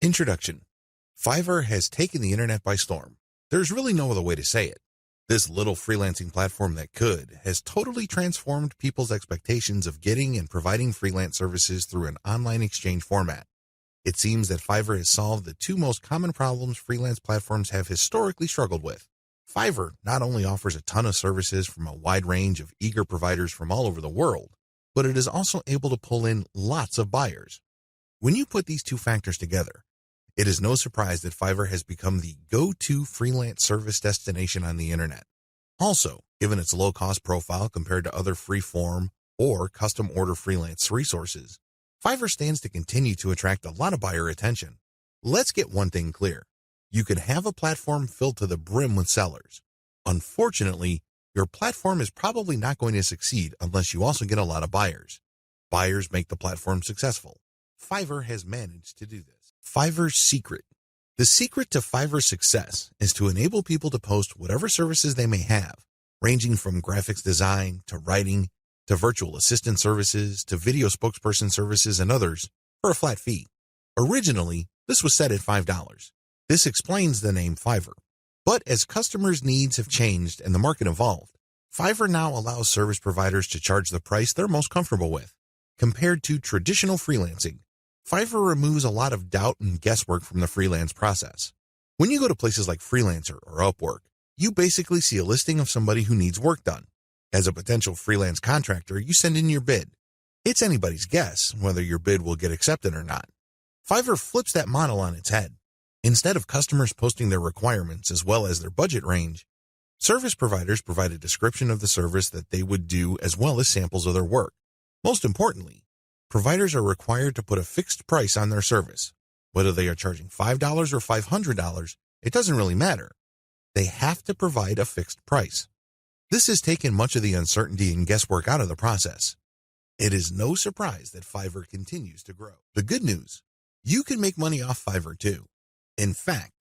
Introduction. Fiverr has taken the internet by storm. There's really no other way to say it. This little freelancing platform that could has totally transformed people's expectations of getting and providing freelance services through an online exchange format. It seems that Fiverr has solved the two most common problems freelance platforms have historically struggled with. Fiverr not only offers a ton of services from a wide range of eager providers from all over the world, but it is also able to pull in lots of buyers. When you put these two factors together, it is no surprise that Fiverr has become the go-to freelance service destination on the internet. Also, given its low-cost profile compared to other free-form or custom-order freelance resources, Fiverr stands to continue to attract a lot of buyer attention. Let's get one thing clear. You can have a platform filled to the brim with sellers. Unfortunately, your platform is probably not going to succeed unless you also get a lot of buyers. Buyers make the platform successful. Fiverr has managed to do this. Fiverr's secret. The secret to Fiverr's success is to enable people to post whatever services they may have, ranging from graphics design to writing to virtual assistant services to video spokesperson services and others, for a flat fee. Originally, this was set at $5. This explains the name Fiverr. But as customers' needs have changed and the market evolved, Fiverr now allows service providers to charge the price they're most comfortable with. Compared to traditional freelancing, Fiverr removes a lot of doubt and guesswork from the freelance process. When you go to places like Freelancer or Upwork, you basically see a listing of somebody who needs work done. As a potential freelance contractor, you send in your bid. It's anybody's guess whether your bid will get accepted or not. Fiverr flips that model on its head. Instead of customers posting their requirements as well as their budget range, service providers provide a description of the service that they would do as well as samples of their work. Most importantly, providers are required to put a fixed price on their service. Whether they are charging $5 or $500, it doesn't really matter. They have to provide a fixed price. This has taken much of the uncertainty and guesswork out of the process. It is no surprise that Fiverr continues to grow. The good news, you can make money off Fiverr too. In fact,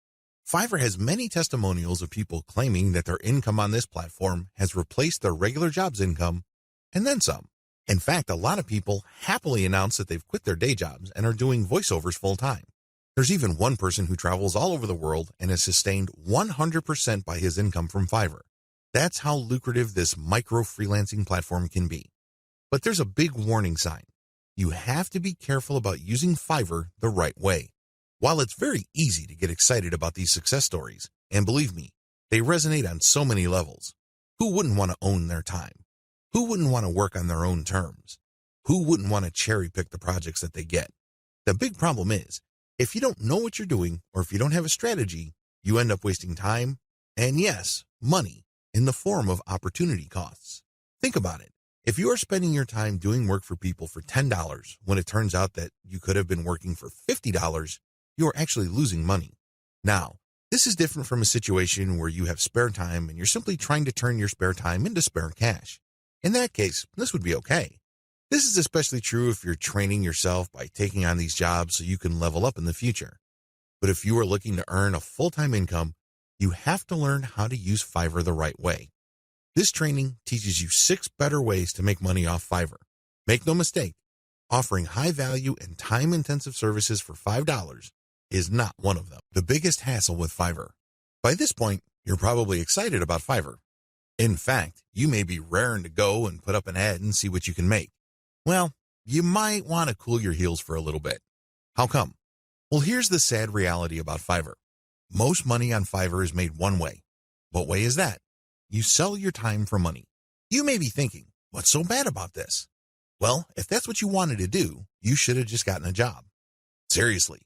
Fiverr has many testimonials of people claiming that their income on this platform has replaced their regular job's income and then some. In fact, a lot of people happily announce that they've quit their day jobs and are doing voiceovers full-time. There's even one person who travels all over the world and is sustained 100% by his income from Fiverr. That's how lucrative this micro-freelancing platform can be. But there's a big warning sign. You have to be careful about using Fiverr the right way. While it's very easy to get excited about these success stories, and believe me, they resonate on so many levels. Who wouldn't want to own their time? Who wouldn't want to work on their own terms? Who wouldn't want to cherry-pick the projects that they get? The big problem is, if you don't know what you're doing or if you don't have a strategy, you end up wasting time and, yes, money in the form of opportunity costs. Think about it. If you are spending your time doing work for people for $10 when it turns out that you could have been working for $50, you are actually losing money. Now, this is different from a situation where you have spare time and you're simply trying to turn your spare time into spare cash. In that case, this would be okay. This is especially true if you're training yourself by taking on these jobs so you can level up in the future. But if you are looking to earn a full-time income, you have to learn how to use Fiverr the right way. This training teaches you 6 better ways to make money off Fiverr. Make no mistake, offering high-value and time-intensive services for $5 is not one of them. The biggest hassle with Fiverr. By this point, you're probably excited about Fiverr. In fact, you may be raring to go and put up an ad and see what you can make. Well, you might want to cool your heels for a little bit. How come? Well, here's the sad reality about Fiverr. Most money on Fiverr is made one way. What way is that? You sell your time for money. You may be thinking, what's so bad about this? Well, if that's what you wanted to do, you should have just gotten a job. Seriously,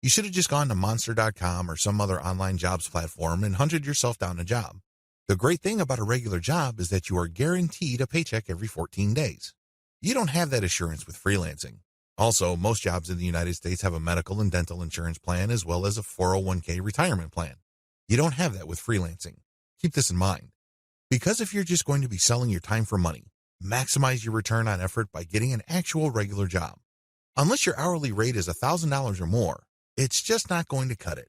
you should have just gone to monster.com or some other online jobs platform and hunted yourself down a job. The great thing about a regular job is that you are guaranteed a paycheck every 14 days. You don't have that assurance with freelancing. Also, most jobs in the United States have a medical and dental insurance plan as well as a 401k retirement plan. You don't have that with freelancing. Keep this in mind. Because if you're just going to be selling your time for money, maximize your return on effort by getting an actual regular job. Unless your hourly rate is $1,000 or more, it's just not going to cut it.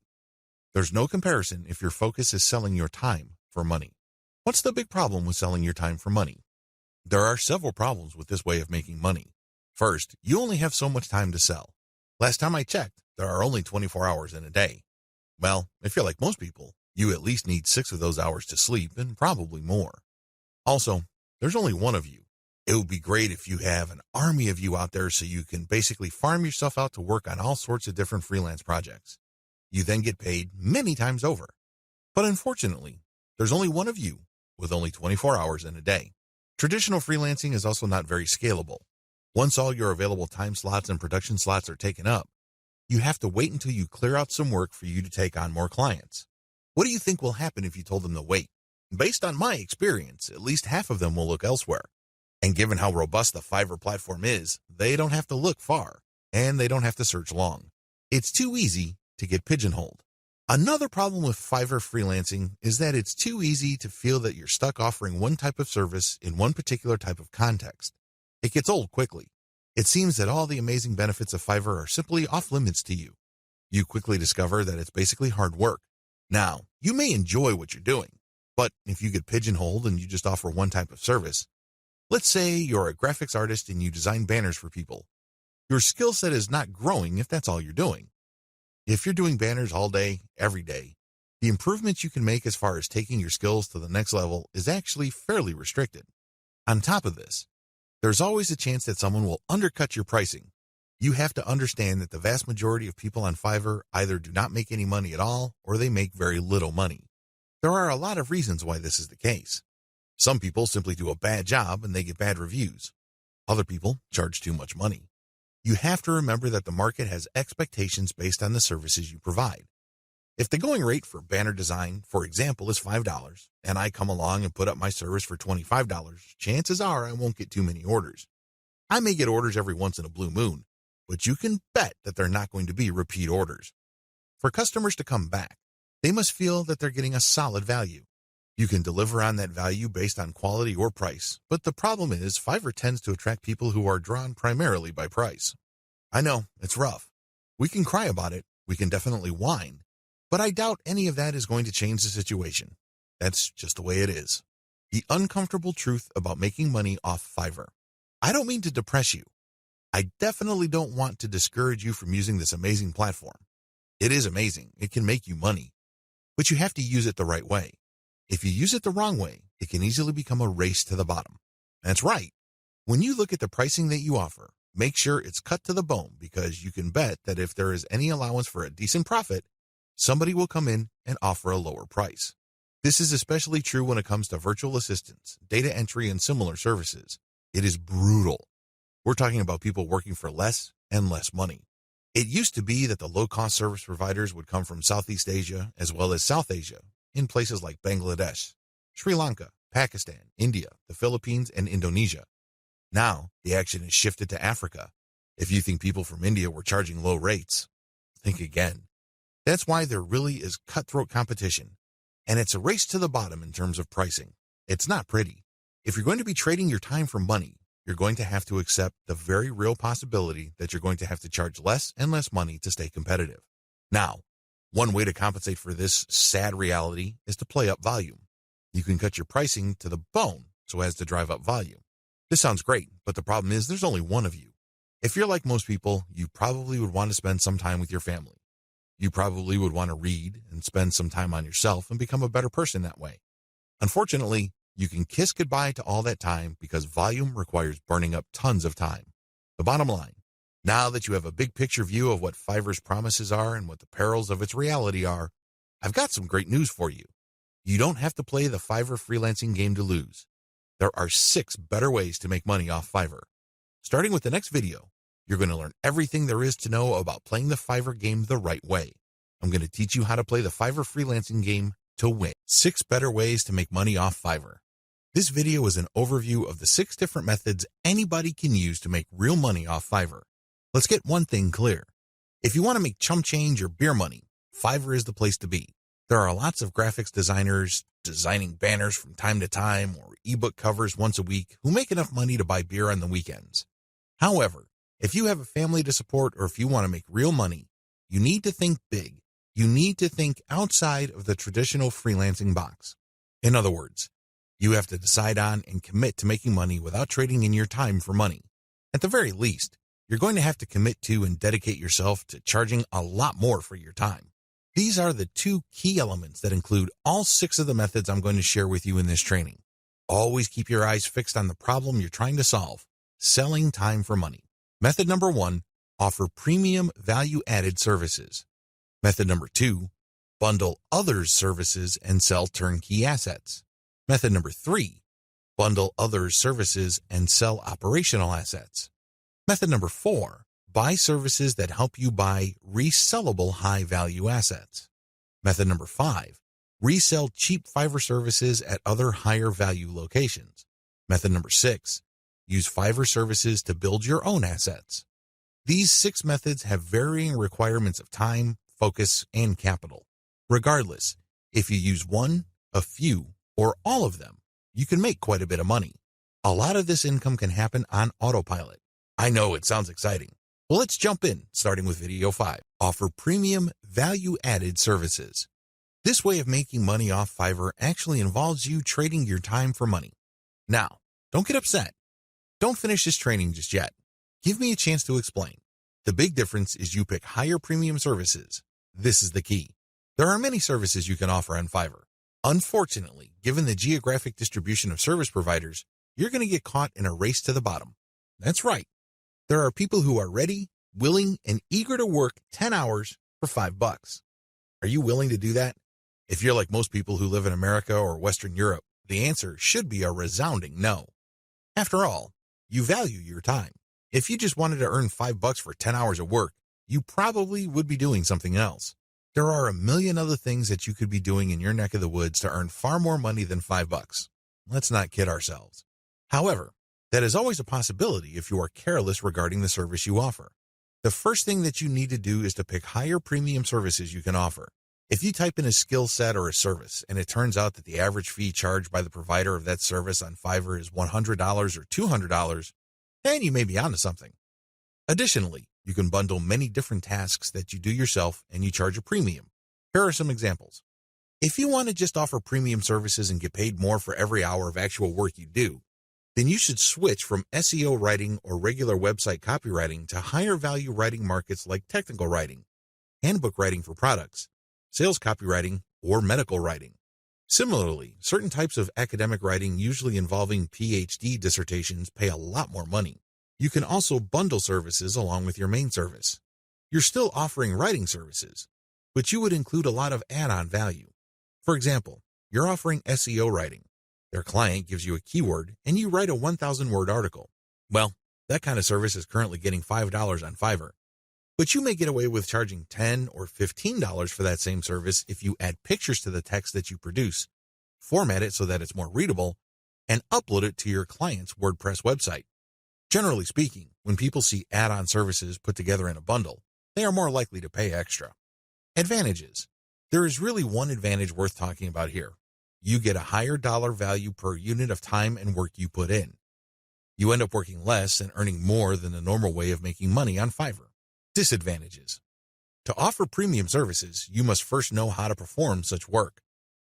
There's no comparison if your focus is selling your time for money. What's the big problem with selling your time for money? There are several problems with this way of making money. First, you only have so much time to sell. Last time I checked, there are only 24 hours in a day. Well, if you're like most people, you at least need 6 of those hours to sleep and probably more. Also, there's only one of you. It would be great if you have an army of you out there so you can basically farm yourself out to work on all sorts of different freelance projects. You then get paid many times over. But unfortunately, there's only one of you with only 24 hours in a day. Traditional freelancing is also not very scalable. Once all your available time slots and production slots are taken up, you have to wait until you clear out some work for you to take on more clients. What do you think will happen if you told them to wait? Based on my experience, at least half of them will look elsewhere. And given how robust the Fiverr platform is, they don't have to look far, and they don't have to search long. It's too easy to get pigeonholed. Another problem with Fiverr freelancing is that it's too easy to feel that you're stuck offering one type of service in one particular type of context. It gets old quickly. It seems that all the amazing benefits of Fiverr are simply off limits to you. You quickly discover that it's basically hard work. Now, you may enjoy what you're doing, but if you get pigeonholed and you just offer one type of service, let's say you're a graphics artist and you design banners for people, your skill set is not growing if that's all you're doing. If you're doing banners all day, every day, the improvements you can make as far as taking your skills to the next level is actually fairly restricted. On top of this, there's always a chance that someone will undercut your pricing. You have to understand that the vast majority of people on Fiverr either do not make any money at all or they make very little money. There are a lot of reasons why this is the case. Some people simply do a bad job and they get bad reviews. Other people charge too much money. You have to remember that the market has expectations based on the services you provide. If the going rate for banner design, for example, is $5, and I come along and put up my service for $25, chances are I won't get too many orders. I may get orders every once in a blue moon, but you can bet that they're not going to be repeat orders. For customers to come back, they must feel that they're getting a solid value. You can deliver on that value based on quality or price, but the problem is Fiverr tends to attract people who are drawn primarily by price. I know, it's rough. We can cry about it, we can definitely whine, but I doubt any of that is going to change the situation. That's just the way it is. The uncomfortable truth about making money off Fiverr. I don't mean to depress you. I definitely don't want to discourage you from using this amazing platform. It is amazing. It can make you money, but you have to use it the right way. If you use it the wrong way, it can easily become a race to the bottom. That's right. When you look at the pricing that you offer, make sure it's cut to the bone because you can bet that if there is any allowance for a decent profit, somebody will come in and offer a lower price. This is especially true when it comes to virtual assistants, data entry, and similar services. It is brutal. We're talking about people working for less and less money. It used to be that the low-cost service providers would come from Southeast Asia as well as South Asia, in places like Bangladesh, Sri Lanka, Pakistan, India, the Philippines, and Indonesia. Now, the action has shifted to Africa. If you think people from India were charging low rates, think again. That's why there really is cutthroat competition, and it's a race to the bottom in terms of pricing. It's not pretty. If you're going to be trading your time for money, you're going to have to accept the very real possibility that you're going to have to charge less and less money to stay competitive. Now, one way to compensate for this sad reality is to play up volume. You can cut your pricing to the bone so as to drive up volume. This sounds great, but the problem is there's only one of you. If you're like most people, you probably would want to spend some time with your family. You probably would want to read and spend some time on yourself and become a better person that way. Unfortunately, you can kiss goodbye to all that time because volume requires burning up tons of time. The bottom line, now that you have a big picture view of what Fiverr's promises are and what the perils of its reality are, I've got some great news for you. You don't have to play the Fiverr freelancing game to lose. There are 6 better ways to make money off Fiverr. Starting with the next video, you're going to learn everything there is to know about playing the Fiverr game the right way. I'm going to teach you how to play the Fiverr freelancing game to win. 6 better ways to make money off Fiverr. This video is an overview of the 6 different methods anybody can use to make real money off Fiverr. Let's get one thing clear. If you want to make chump change or beer money, Fiverr is the place to be. There are lots of graphics designers designing banners from time to time or ebook covers once a week who make enough money to buy beer on the weekends. However, if you have a family to support or if you want to make real money, you need to think big. You need to think outside of the traditional freelancing box. In other words, you have to decide on and commit to making money without trading in your time for money. At the very least, you're going to have to commit to and dedicate yourself to charging a lot more for your time. These are the two key elements that include all 6 of the methods I'm going to share with you in this training. Always keep your eyes fixed on the problem you're trying to solve, selling time for money. Method number 1, offer premium value-added services. Method number 2, bundle others' services and sell turnkey assets. Method number 3, bundle others' services and sell operational assets. Method number 4, buy services that help you buy resellable high-value assets. Method number 5, resell cheap Fiverr services at other higher-value locations. Method number 6, use Fiverr services to build your own assets. These 6 methods have varying requirements of time, focus, and capital. Regardless, if you use one, a few, or all of them, you can make quite a bit of money. A lot of this income can happen on autopilot. I know it sounds exciting. Well, let's jump in, starting with video 5. Offer premium value-added services. This way of making money off Fiverr actually involves you trading your time for money. Now, don't get upset. Don't finish this training just yet. Give me a chance to explain. The big difference is you pick higher premium services. This is the key. There are many services you can offer on Fiverr. Unfortunately, given the geographic distribution of service providers, you're going to get caught in a race to the bottom. That's right. There are people who are ready, willing, and eager to work 10 hours for $5. Are you willing to do that? If you're like most people who live in America or Western Europe, the answer should be a resounding no. After all, you value your time. If you just wanted to earn $5 for 10 hours of work, you probably would be doing something else. There are a million other things that you could be doing in your neck of the woods to earn far more money than $5. Let's not kid ourselves. However, that is always a possibility if you are careless regarding the service you offer. The first thing that you need to do is to pick higher premium services you can offer. If you type in a skill set or a service and it turns out that the average fee charged by the provider of that service on Fiverr is $100 or $200, then you may be onto something. Additionally, you can bundle many different tasks that you do yourself and you charge a premium. Here are some examples. If you want to just offer premium services and get paid more for every hour of actual work you do, then you should switch from SEO writing or regular website copywriting to higher value writing markets like technical writing, handbook writing for products, sales copywriting, or medical writing. Similarly, certain types of academic writing usually involving PhD dissertations pay a lot more money. You can also bundle services along with your main service. You're still offering writing services, but you would include a lot of add-on value. For example, you're offering SEO writing. Their client gives you a keyword and you write a 1,000-word article. Well, that kind of service is currently getting $5 on Fiverr. But you may get away with charging $10 or $15 for that same service if you add pictures to the text that you produce, format it so that it's more readable, and upload it to your client's WordPress website. Generally speaking, when people see add-on services put together in a bundle, they are more likely to pay extra. Advantages. There is really one advantage worth talking about here. You get a higher dollar value per unit of time and work you put in. You end up working less and earning more than the normal way of making money on Fiverr. Disadvantages. To offer premium services, you must first know how to perform such work.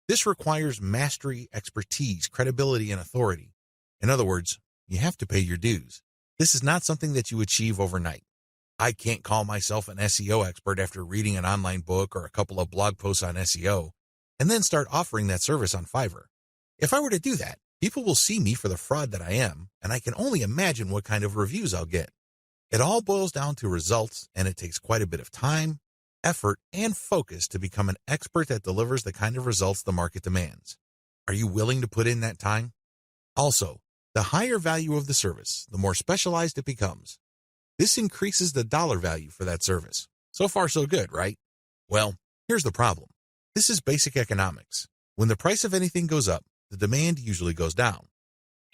This requires mastery, expertise, credibility, and authority. In other words, you have to pay your dues. This is not something that you achieve overnight. I can't call myself an SEO expert after reading an online book or a couple of blog posts on SEO and then start offering that service on Fiverr. If I were to do that, people will see me for the fraud that I am, and I can only imagine what kind of reviews I'll get. It all boils down to results, and it takes quite a bit of time, effort, and focus to become an expert that delivers the kind of results the market demands. Are you willing to put in that time? Also, the higher value of the service, the more specialized it becomes. This increases the dollar value for that service. So far, so good, right? Well, here's the problem. This is basic economics. When the price of anything goes up, the demand usually goes down.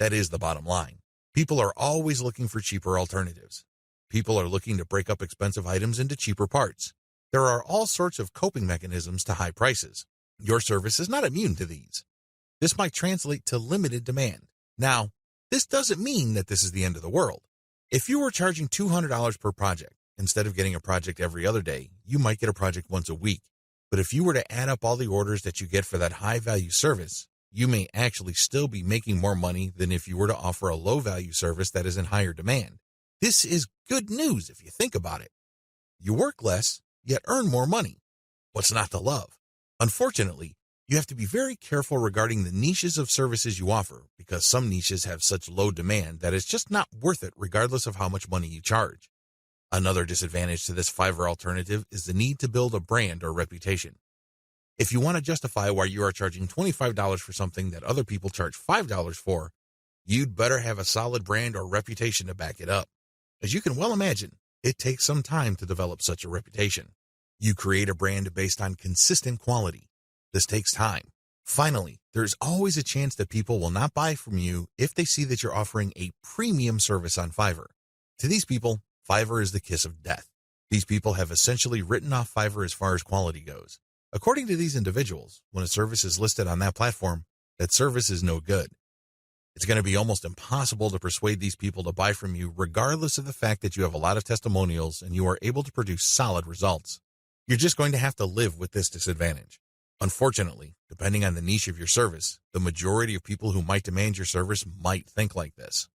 That is the bottom line. People are always looking for cheaper alternatives. People are looking to break up expensive items into cheaper parts. There are all sorts of coping mechanisms to high prices. Your service is not immune to these. This might translate to limited demand. Now, this doesn't mean that this is the end of the world. If you were charging $200 per project, instead of getting a project every other day, you might get a project once a week. But if you were to add up all the orders that you get for that high-value service, you may actually still be making more money than if you were to offer a low-value service that is in higher demand. This is good news if you think about it. You work less, yet earn more money. What's not to love? Unfortunately, you have to be very careful regarding the niches of services you offer because some niches have such low demand that it's just not worth it regardless of how much money you charge. Another disadvantage to this Fiverr alternative is the need to build a brand or reputation. If you want to justify why you are charging $25 for something that other people charge $5 for, you'd better have a solid brand or reputation to back it up. As you can well imagine, it takes some time to develop such a reputation. You create a brand based on consistent quality. This takes time. Finally, there's always a chance that people will not buy from you if they see that you're offering a premium service on Fiverr. To these people, Fiverr is the kiss of death. These people have essentially written off Fiverr as far as quality goes. According to these individuals, when a service is listed on that platform, that service is no good. It's going to be almost impossible to persuade these people to buy from you regardless of the fact that you have a lot of testimonials and you are able to produce solid results. You're just going to have to live with this disadvantage. Unfortunately, depending on the niche of your service, the majority of people who might demand your service might think like this.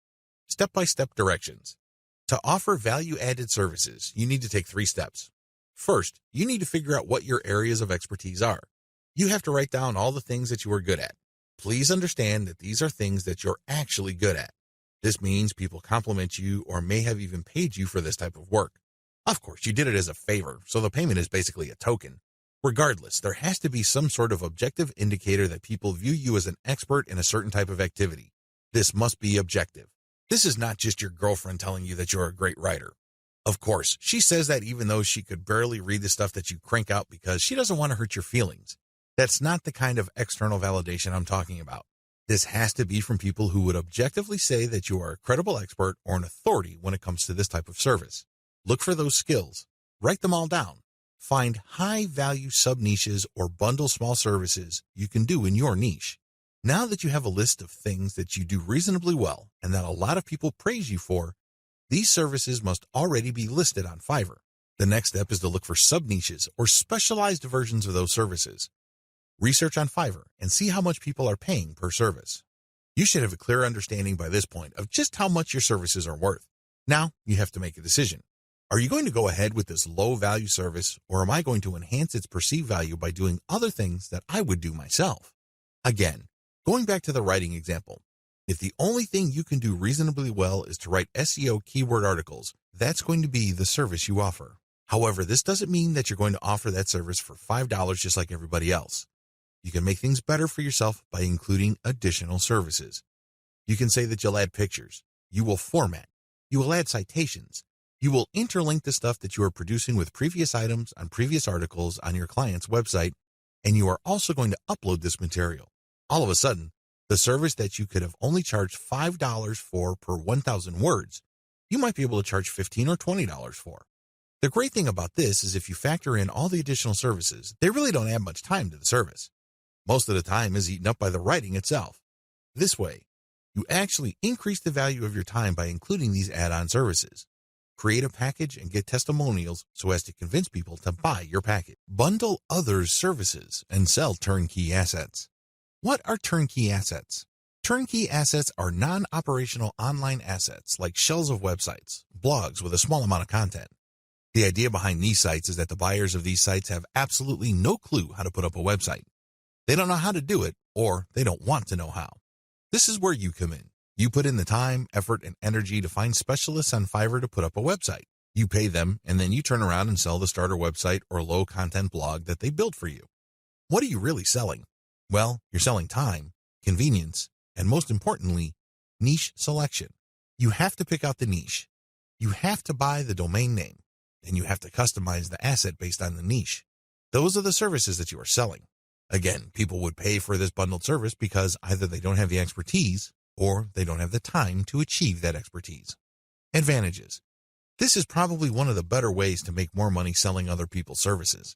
Step-by-step directions. To offer value-added services, you need to take 3 steps. First, you need to figure out what your areas of expertise are. You have to write down all the things that you are good at. Please understand that these are things that you're actually good at. This means people compliment you or may have even paid you for this type of work. Of course, you did it as a favor, so the payment is basically a token. Regardless, there has to be some sort of objective indicator that people view you as an expert in a certain type of activity. This must be objective. This is not just your girlfriend telling you that you're a great writer. Of course, she says that even though she could barely read the stuff that you crank out because she doesn't want to hurt your feelings. That's not the kind of external validation I'm talking about. This has to be from people who would objectively say that you are a credible expert or an authority when it comes to this type of service. Look for those skills. Write them all down. Find high-value sub-niches or bundle small services you can do in your niche. Now that you have a list of things that you do reasonably well and that a lot of people praise you for, these services must already be listed on Fiverr. The next step is to look for sub-niches or specialized versions of those services. Research on Fiverr and see how much people are paying per service. You should have a clear understanding by this point of just how much your services are worth. Now you have to make a decision. Are you going to go ahead with this low-value service, or am I going to enhance its perceived value by doing other things that I would do myself? Again, going back to the writing example, if the only thing you can do reasonably well is to write SEO keyword articles, that's going to be the service you offer. However, this doesn't mean that you're going to offer that service for $5 just like everybody else. You can make things better for yourself by including additional services. You can say that you'll add pictures, you will format, you will add citations, you will interlink the stuff that you are producing with previous items on previous articles on your client's website, and you are also going to upload this material. All of a sudden, the service that you could have only charged $5 for per 1,000 words, you might be able to charge $15 or $20 for. The great thing about this is if you factor in all the additional services, they really don't add much time to the service. Most of the time is eaten up by the writing itself. This way, you actually increase the value of your time by including these add-on services. Create a package and get testimonials so as to convince people to buy your package. Bundle others' services and sell turnkey assets. What are turnkey assets? Turnkey assets are non-operational online assets like shells of websites, blogs with a small amount of content. The idea behind these sites is that the buyers of these sites have absolutely no clue how to put up a website. They don't know how to do it, or they don't want to know how. This is where you come in. You put in the time, effort, and energy to find specialists on Fiverr to put up a website. You pay them, and then you turn around and sell the starter website or low-content blog that they built for you. What are you really selling? Well, you're selling time, convenience, and most importantly, niche selection. You have to pick out the niche. You have to buy the domain name, and you have to customize the asset based on the niche. Those are the services that you are selling. Again, people would pay for this bundled service because either they don't have the expertise or they don't have the time to achieve that expertise. Advantages. This is probably one of the better ways to make more money selling other people's services.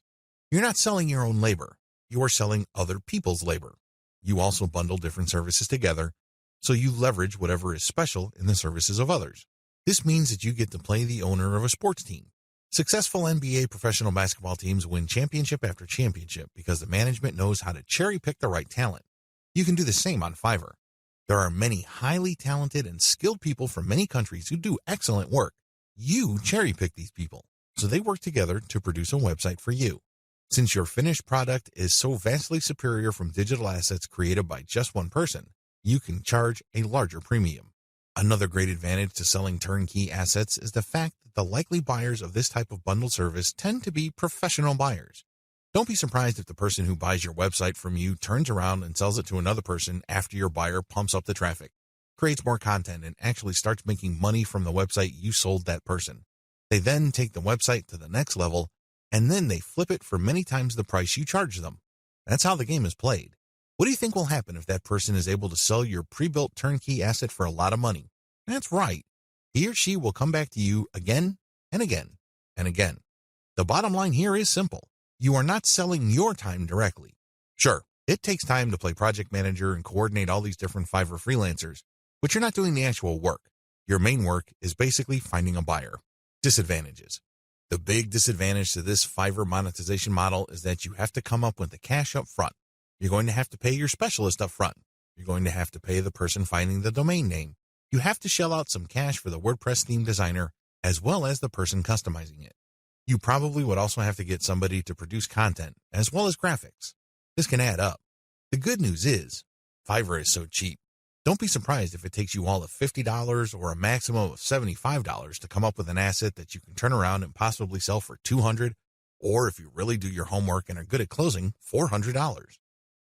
You're not selling your own labor. You are selling other people's labor. You also bundle different services together, so you leverage whatever is special in the services of others. This means that you get to play the owner of a sports team. Successful NBA professional basketball teams win championship after championship because the management knows how to cherry-pick the right talent. You can do the same on Fiverr. There are many highly talented and skilled people from many countries who do excellent work. You cherry-pick these people, so they work together to produce a website for you. Since your finished product is so vastly superior from digital assets created by just one person, you can charge a larger premium. Another great advantage to selling turnkey assets is the fact that the likely buyers of this type of bundled service tend to be professional buyers. Don't be surprised if the person who buys your website from you turns around and sells it to another person after your buyer pumps up the traffic, creates more content, and actually starts making money from the website you sold that person. They then take the website to the next level, and then they flip it for many times the price you charge them. That's how the game is played. What do you think will happen if that person is able to sell your pre-built turnkey asset for a lot of money? That's right. He or she will come back to you again and again and again. The bottom line here is simple. You are not selling your time directly. Sure, it takes time to play project manager and coordinate all these different Fiverr freelancers, but you're not doing the actual work. Your main work is basically finding a buyer. Disadvantages. The big disadvantage to this Fiverr monetization model is that you have to come up with the cash up front. You're going to have to pay your specialist up front. You're going to have to pay the person finding the domain name. You have to shell out some cash for the WordPress theme designer, as well as the person customizing it. You probably would also have to get somebody to produce content, as well as graphics. This can add up. The good news is, Fiverr is so cheap. Don't be surprised if it takes you all of $50 or a maximum of $75 to come up with an asset that you can turn around and possibly sell for $200, or if you really do your homework and are good at closing, $400.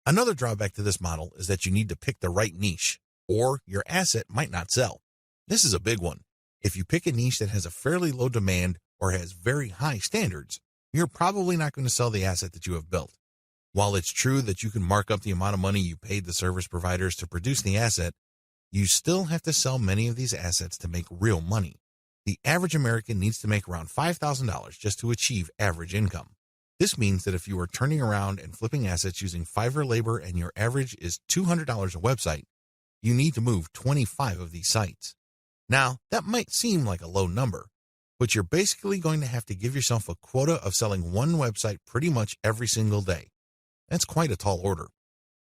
Another drawback to this model is that you need to pick the right niche, or your asset might not sell. This is a big one. If you pick a niche that has a fairly low demand or has very high standards, you're probably not going to sell the asset that you have built. While it's true that you can mark up the amount of money you paid the service providers to produce the asset, you still have to sell many of these assets to make real money. The average American needs to make around $5,000 just to achieve average income. This means that if you are turning around and flipping assets using Fiverr labor and your average is $200 a website, you need to move 25 of these sites. Now, that might seem like a low number, but you're basically going to have to give yourself a quota of selling one website pretty much every single day. That's quite a tall order.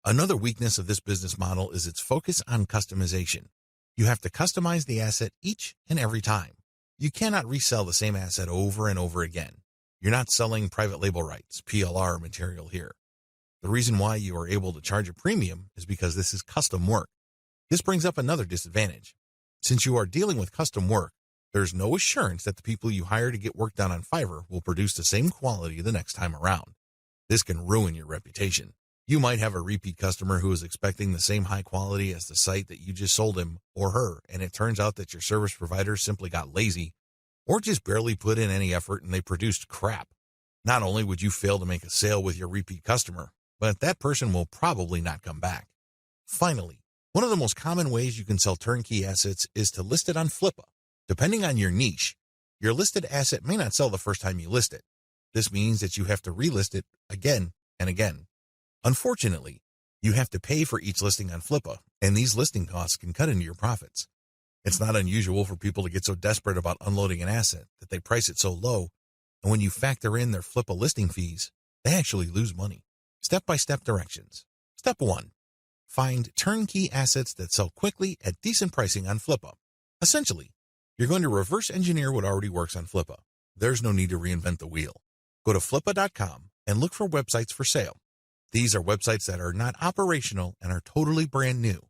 Another weakness of this business model is its focus on customization. You have to customize the asset each and every time. You cannot resell the same asset over and over again. You're not selling private label rights, PLR material here. The reason why you are able to charge a premium is because this is custom work. This brings up another disadvantage. Since you are dealing with custom work, there's no assurance that the people you hire to get work done on Fiverr will produce the same quality the next time around. This can ruin your reputation. You might have a repeat customer who is expecting the same high quality as the site that you just sold him or her, and it turns out that your service provider simply got lazy or just barely put in any effort and they produced crap. Not only would you fail to make a sale with your repeat customer, but that person will probably not come back. Finally, one of the most common ways you can sell turnkey assets is to list it on Flippa. Depending on your niche, your listed asset may not sell the first time you list it. This means that you have to relist it again and again. Unfortunately, you have to pay for each listing on Flippa, and these listing costs can cut into your profits. It's not unusual for people to get so desperate about unloading an asset that they price it so low, and when you factor in their Flippa listing fees, they actually lose money. Step-by-step directions. Step 1. Find turnkey assets that sell quickly at decent pricing on Flippa. Essentially, you're going to reverse engineer what already works on Flippa. There's no need to reinvent the wheel. Go to flippa.com and look for websites for sale. These are websites that are not operational and are totally brand new.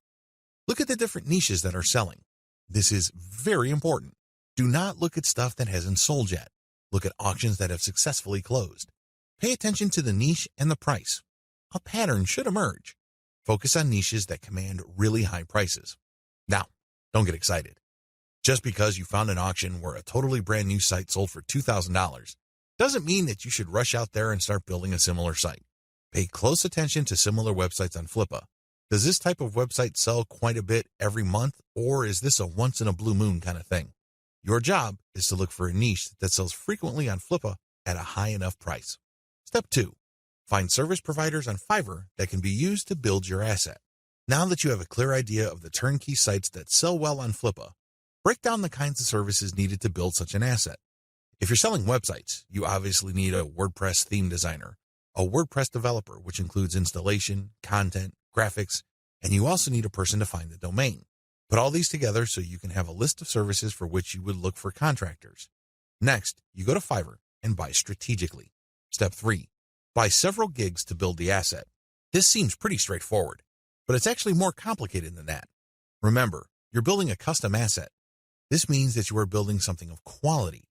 Look at the different niches that are selling. This is very important. Do not look at stuff that hasn't sold yet. Look at auctions that have successfully closed. Pay attention to the niche and the price. A pattern should emerge. Focus on niches that command really high prices. Now, don't get excited. Just because you found an auction where a totally brand new site sold for $2,000 doesn't mean that you should rush out there and start building a similar site. Pay close attention to similar websites on Flippa. Does this type of website sell quite a bit every month, or is this a once-in-a-blue-moon kind of thing? Your job is to look for a niche that sells frequently on Flippa at a high enough price. Step 2. Find service providers on Fiverr that can be used to build your asset. Now that you have a clear idea of the turnkey sites that sell well on Flippa, break down the kinds of services needed to build such an asset. If you're selling websites, you obviously need a WordPress theme designer, a WordPress developer, which includes installation, content, graphics, And you also need a person to find the domain. Put all these together so you can have a list of services for which you would look for contractors. Next, you go to Fiverr and buy strategically. Step 3. Buy several gigs to build the asset. This seems pretty straightforward, but it's actually more complicated than that. Remember, you're building a custom asset. This means that you are building something of quality.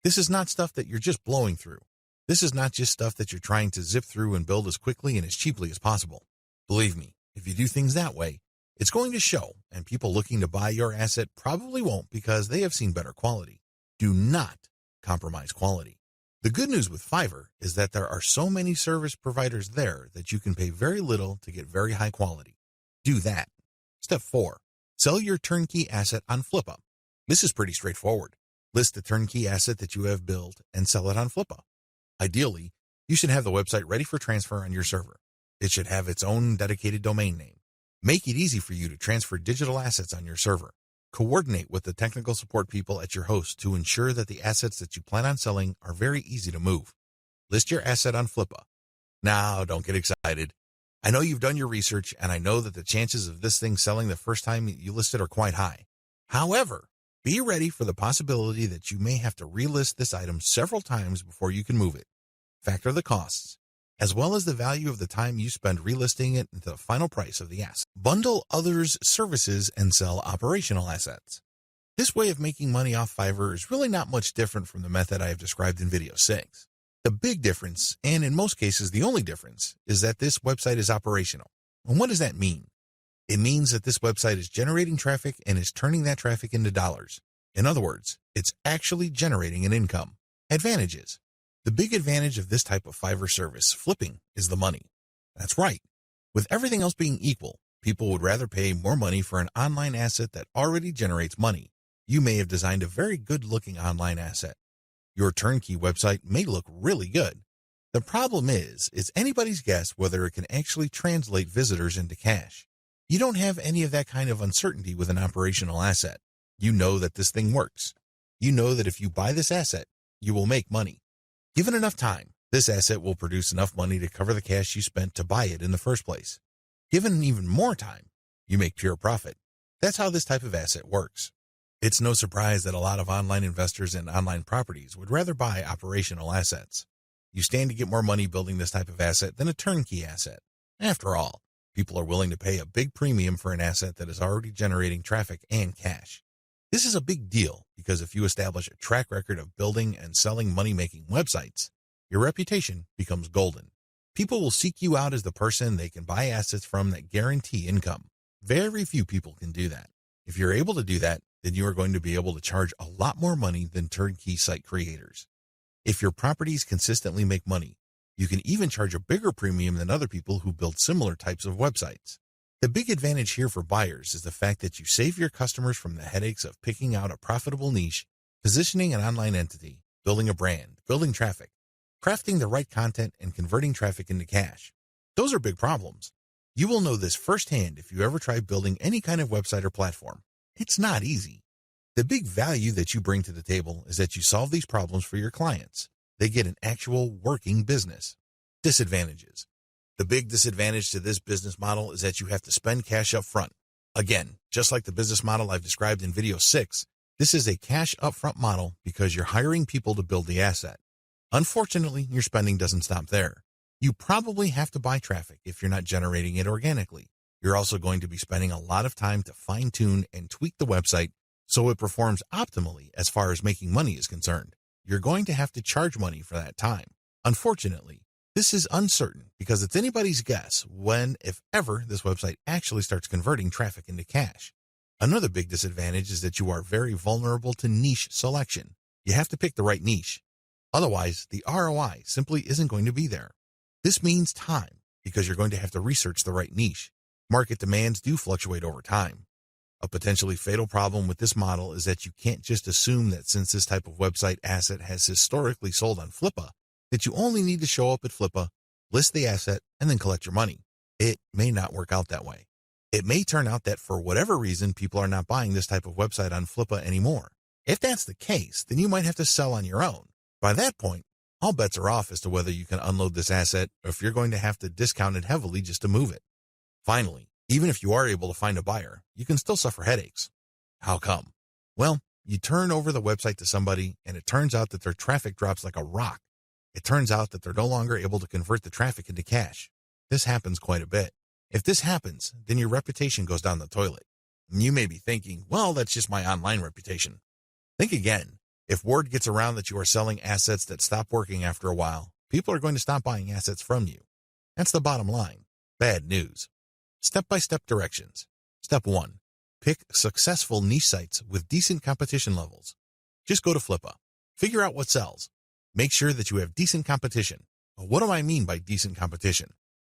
This is not stuff that you're just blowing through. This is not just stuff that you're trying to zip through and build as quickly and as cheaply as possible. Believe me, if you do things that way, it's going to show, and people looking to buy your asset probably won't because they have seen better quality. Do not compromise quality. The good news with Fiverr is that there are so many service providers there that you can pay very little to get very high quality. Do that. Step 4. Sell your turnkey asset on Flippa. This is pretty straightforward. List the turnkey asset that you have built and sell it on Flippa. Ideally, you should have the website ready for transfer on your server. It should have its own dedicated domain name. Make it easy for you to transfer digital assets on your server. Coordinate with the technical support people at your host to ensure that the assets that you plan on selling are very easy to move. List your asset on Flippa. Now, don't get excited. I know you've done your research, and I know that the chances of this thing selling the first time you list it are quite high. However, be ready for the possibility that you may have to relist this item several times before you can move it. Factor the costs, as well as the value of the time you spend relisting it into the final price of the asset. Bundle others' services and sell operational assets. This way of making money off Fiverr is really not much different from the method I have described in video 6. The big difference, and in most cases the only difference, is that this website is operational. And what does that mean? It means that this website is generating traffic and is turning that traffic into dollars. In other words, it's actually generating an income. Advantages. The big advantage of this type of Fiverr service, flipping, is the money. That's right. With everything else being equal, people would rather pay more money for an online asset that already generates money. You may have designed a very good-looking online asset. Your turnkey website may look really good. The problem is, it's anybody's guess whether it can actually translate visitors into cash. You don't have any of that kind of uncertainty with an operational asset. You know that this thing works. You know that if you buy this asset, you will make money. Given enough time, this asset will produce enough money to cover the cash you spent to buy it in the first place. Given even more time, you make pure profit. That's how this type of asset works. It's no surprise that a lot of online investors in online properties would rather buy operational assets. You stand to get more money building this type of asset than a turnkey asset. After all, people are willing to pay a big premium for an asset that is already generating traffic and cash. This is a big deal because if you establish a track record of building and selling money-making websites, your reputation becomes golden. People will seek you out as the person they can buy assets from that guarantee income. Very few people can do that. If you're able to do that, then you are going to be able to charge a lot more money than turnkey site creators. If your properties consistently make money, you can even charge a bigger premium than other people who build similar types of websites. The big advantage here for buyers is the fact that you save your customers from the headaches of picking out a profitable niche, positioning an online entity, building a brand, building traffic, crafting the right content, and converting traffic into cash. Those are big problems. You will know this firsthand if you ever try building any kind of website or platform. It's not easy. The big value that you bring to the table is that you solve these problems for your clients. They get an actual working business. Disadvantages. The big disadvantage to this business model is that you have to spend cash up front. Again, just like the business model I've described in video 6, this is a cash upfront model because you're hiring people to build the asset. Unfortunately, your spending doesn't stop there. You probably have to buy traffic if you're not generating it organically. You're also going to be spending a lot of time to fine-tune and tweak the website so it performs optimally as far as making money is concerned. You're going to have to charge money for that time. Unfortunately, this is uncertain because it's anybody's guess when, if ever, this website actually starts converting traffic into cash. Another big disadvantage is that you are very vulnerable to niche selection. You have to pick the right niche. Otherwise, the ROI simply isn't going to be there. This means time because you're going to have to research the right niche. Market demands do fluctuate over time. A potentially fatal problem with this model is that you can't just assume that since this type of website asset has historically sold on Flippa, that you only need to show up at Flippa, list the asset, and then collect your money. It may not work out that way. It may turn out that for whatever reason, people are not buying this type of website on Flippa anymore. If that's the case, then you might have to sell on your own. By that point, all bets are off as to whether you can unload this asset or if you're going to have to discount it heavily just to move it. Finally, Even if you are able to find a buyer, you can still suffer headaches. How come? Well, you turn over the website to somebody and it turns out that their traffic drops like a rock. It turns out that they're no longer able to convert the traffic into cash. This happens quite a bit. If this happens, then your reputation goes down the toilet. And you may be thinking, well, that's just my online reputation. Think again. If word gets around that you are selling assets that stop working after a while, people are going to stop buying assets from you. That's the bottom line. Bad news. Step-by-step directions. Step 1. Pick successful niche sites with decent competition levels. Just go to Flippa. Figure out what sells. Make sure that you have decent competition. What do I mean by decent competition?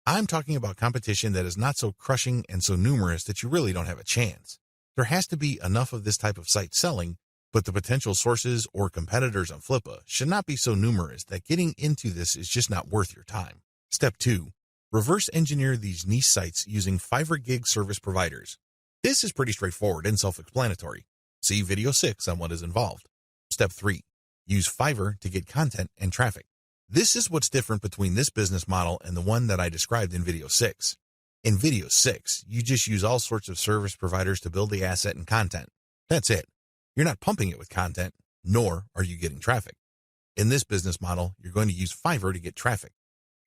I'm talking about competition that is not so crushing and so numerous that you really don't have a chance. There has to be enough of this type of site selling, but the potential sources or competitors on Flippa should not be so numerous that getting into this is just not worth your time. Step 2. Reverse engineer these niche sites using Fiverr gig service providers. This is pretty straightforward and self-explanatory. See video 6 on what is involved. Step 3. Use Fiverr to get content and traffic. This is what's different between this business model and the one that I described in video 6. In video 6, you just use all sorts of service providers to build the asset and content. That's it. You're not pumping it with content, nor are you getting traffic. In this business model, you're going to use Fiverr to get traffic.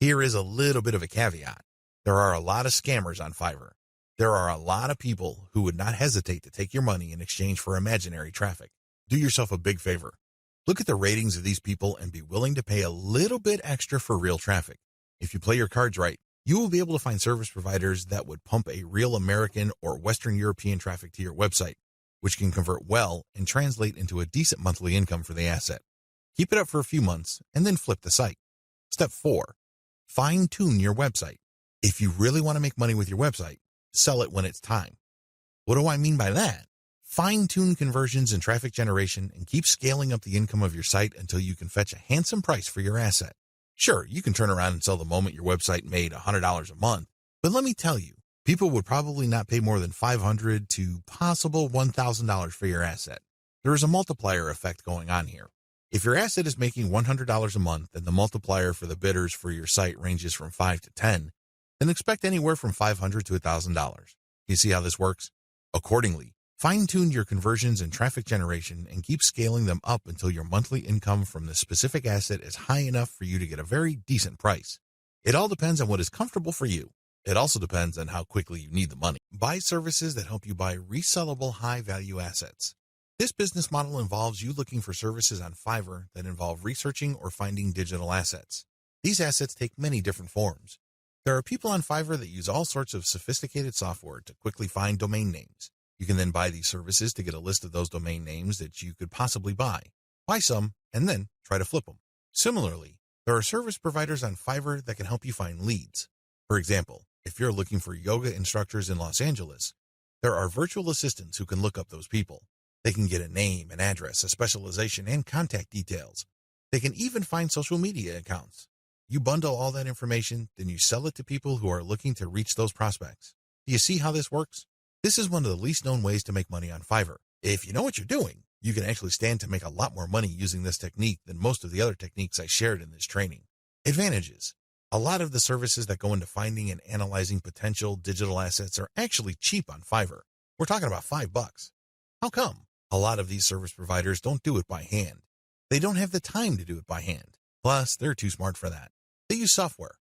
Here is a little bit of a caveat. There are a lot of scammers on Fiverr. There are a lot of people who would not hesitate to take your money in exchange for imaginary traffic. Do yourself a big favor. Look at the ratings of these people and be willing to pay a little bit extra for real traffic. If you play your cards right, you will be able to find service providers that would pump a real American or Western European traffic to your website, which can convert well and translate into a decent monthly income for the asset. Keep it up for a few months and then flip the site. Step 4. Fine-tune your website. If you really want to make money with your website, sell it when it's time. What do I mean by that? Fine-tune conversions and traffic generation and keep scaling up the income of your site until you can fetch a handsome price for your asset. Sure, you can turn around and sell the moment your website made $100 a month, but let me tell you, people would probably not pay more than $500 to possible $1,000 for your asset. There is a multiplier effect going on here. If your asset is making $100 a month and the multiplier for the bidders for your site ranges from 5 to 10, then expect anywhere from $500 to $1,000. You see how this works? Accordingly, fine-tune your conversions and traffic generation and keep scaling them up until your monthly income from the specific asset is high enough for you to get a very decent price. It all depends on what is comfortable for you. It also depends on how quickly you need the money. Buy services that help you buy resellable high-value assets. This business model involves you looking for services on Fiverr that involve researching or finding digital assets. These assets take many different forms. There are people on Fiverr that use all sorts of sophisticated software to quickly find domain names. You can then buy these services to get a list of those domain names that you could possibly buy. Buy some, and then try to flip them. Similarly, there are service providers on Fiverr that can help you find leads. For example, if you're looking for yoga instructors in Los Angeles, there are virtual assistants who can look up those people. They can get a name, an address, a specialization, and contact details. They can even find social media accounts. You bundle all that information, then you sell it to people who are looking to reach those prospects. Do you see how this works? This is one of the least known ways to make money on Fiverr. If you know what you're doing, you can actually stand to make a lot more money using this technique than most of the other techniques I shared in this training. Advantages. A lot of the services that go into finding and analyzing potential digital assets are actually cheap on Fiverr. We're talking about $5. How come? A lot of these service providers don't do it by hand. They don't have the time to do it by hand. Plus, they're too smart for that. They use software.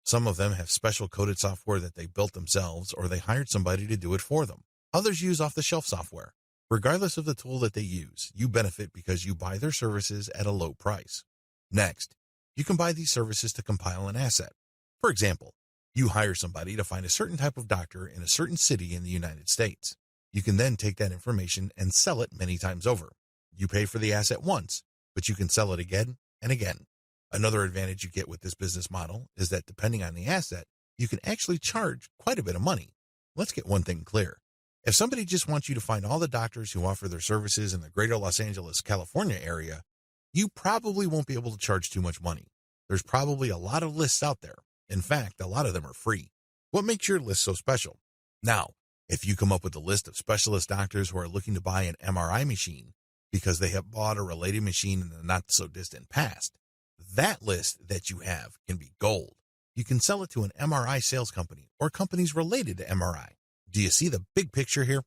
Some of them have special coded software that they built themselves or they hired somebody to do it for them. Others use off-the-shelf software. Regardless of the tool that they use, you benefit because you buy their services at a low price. Next, you can buy these services to compile an asset. For example, you hire somebody to find a certain type of doctor in a certain city in the United States. You can then take that information and sell it many times over. You pay for the asset once, but you can sell it again and again. Another advantage you get with this business model is that depending on the asset, you can actually charge quite a bit of money. Let's get one thing clear. If somebody just wants you to find all the doctors who offer their services in the greater Los Angeles, California area, you probably won't be able to charge too much money. There's probably a lot of lists out there. In fact, a lot of them are free. What makes your list so special? Now, if you come up with a list of specialist doctors who are looking to buy an MRI machine because they have bought a related machine in the not-so-distant past, that list that you have can be gold. You can sell it to an MRI sales company or companies related to MRI. Do you see the big picture here?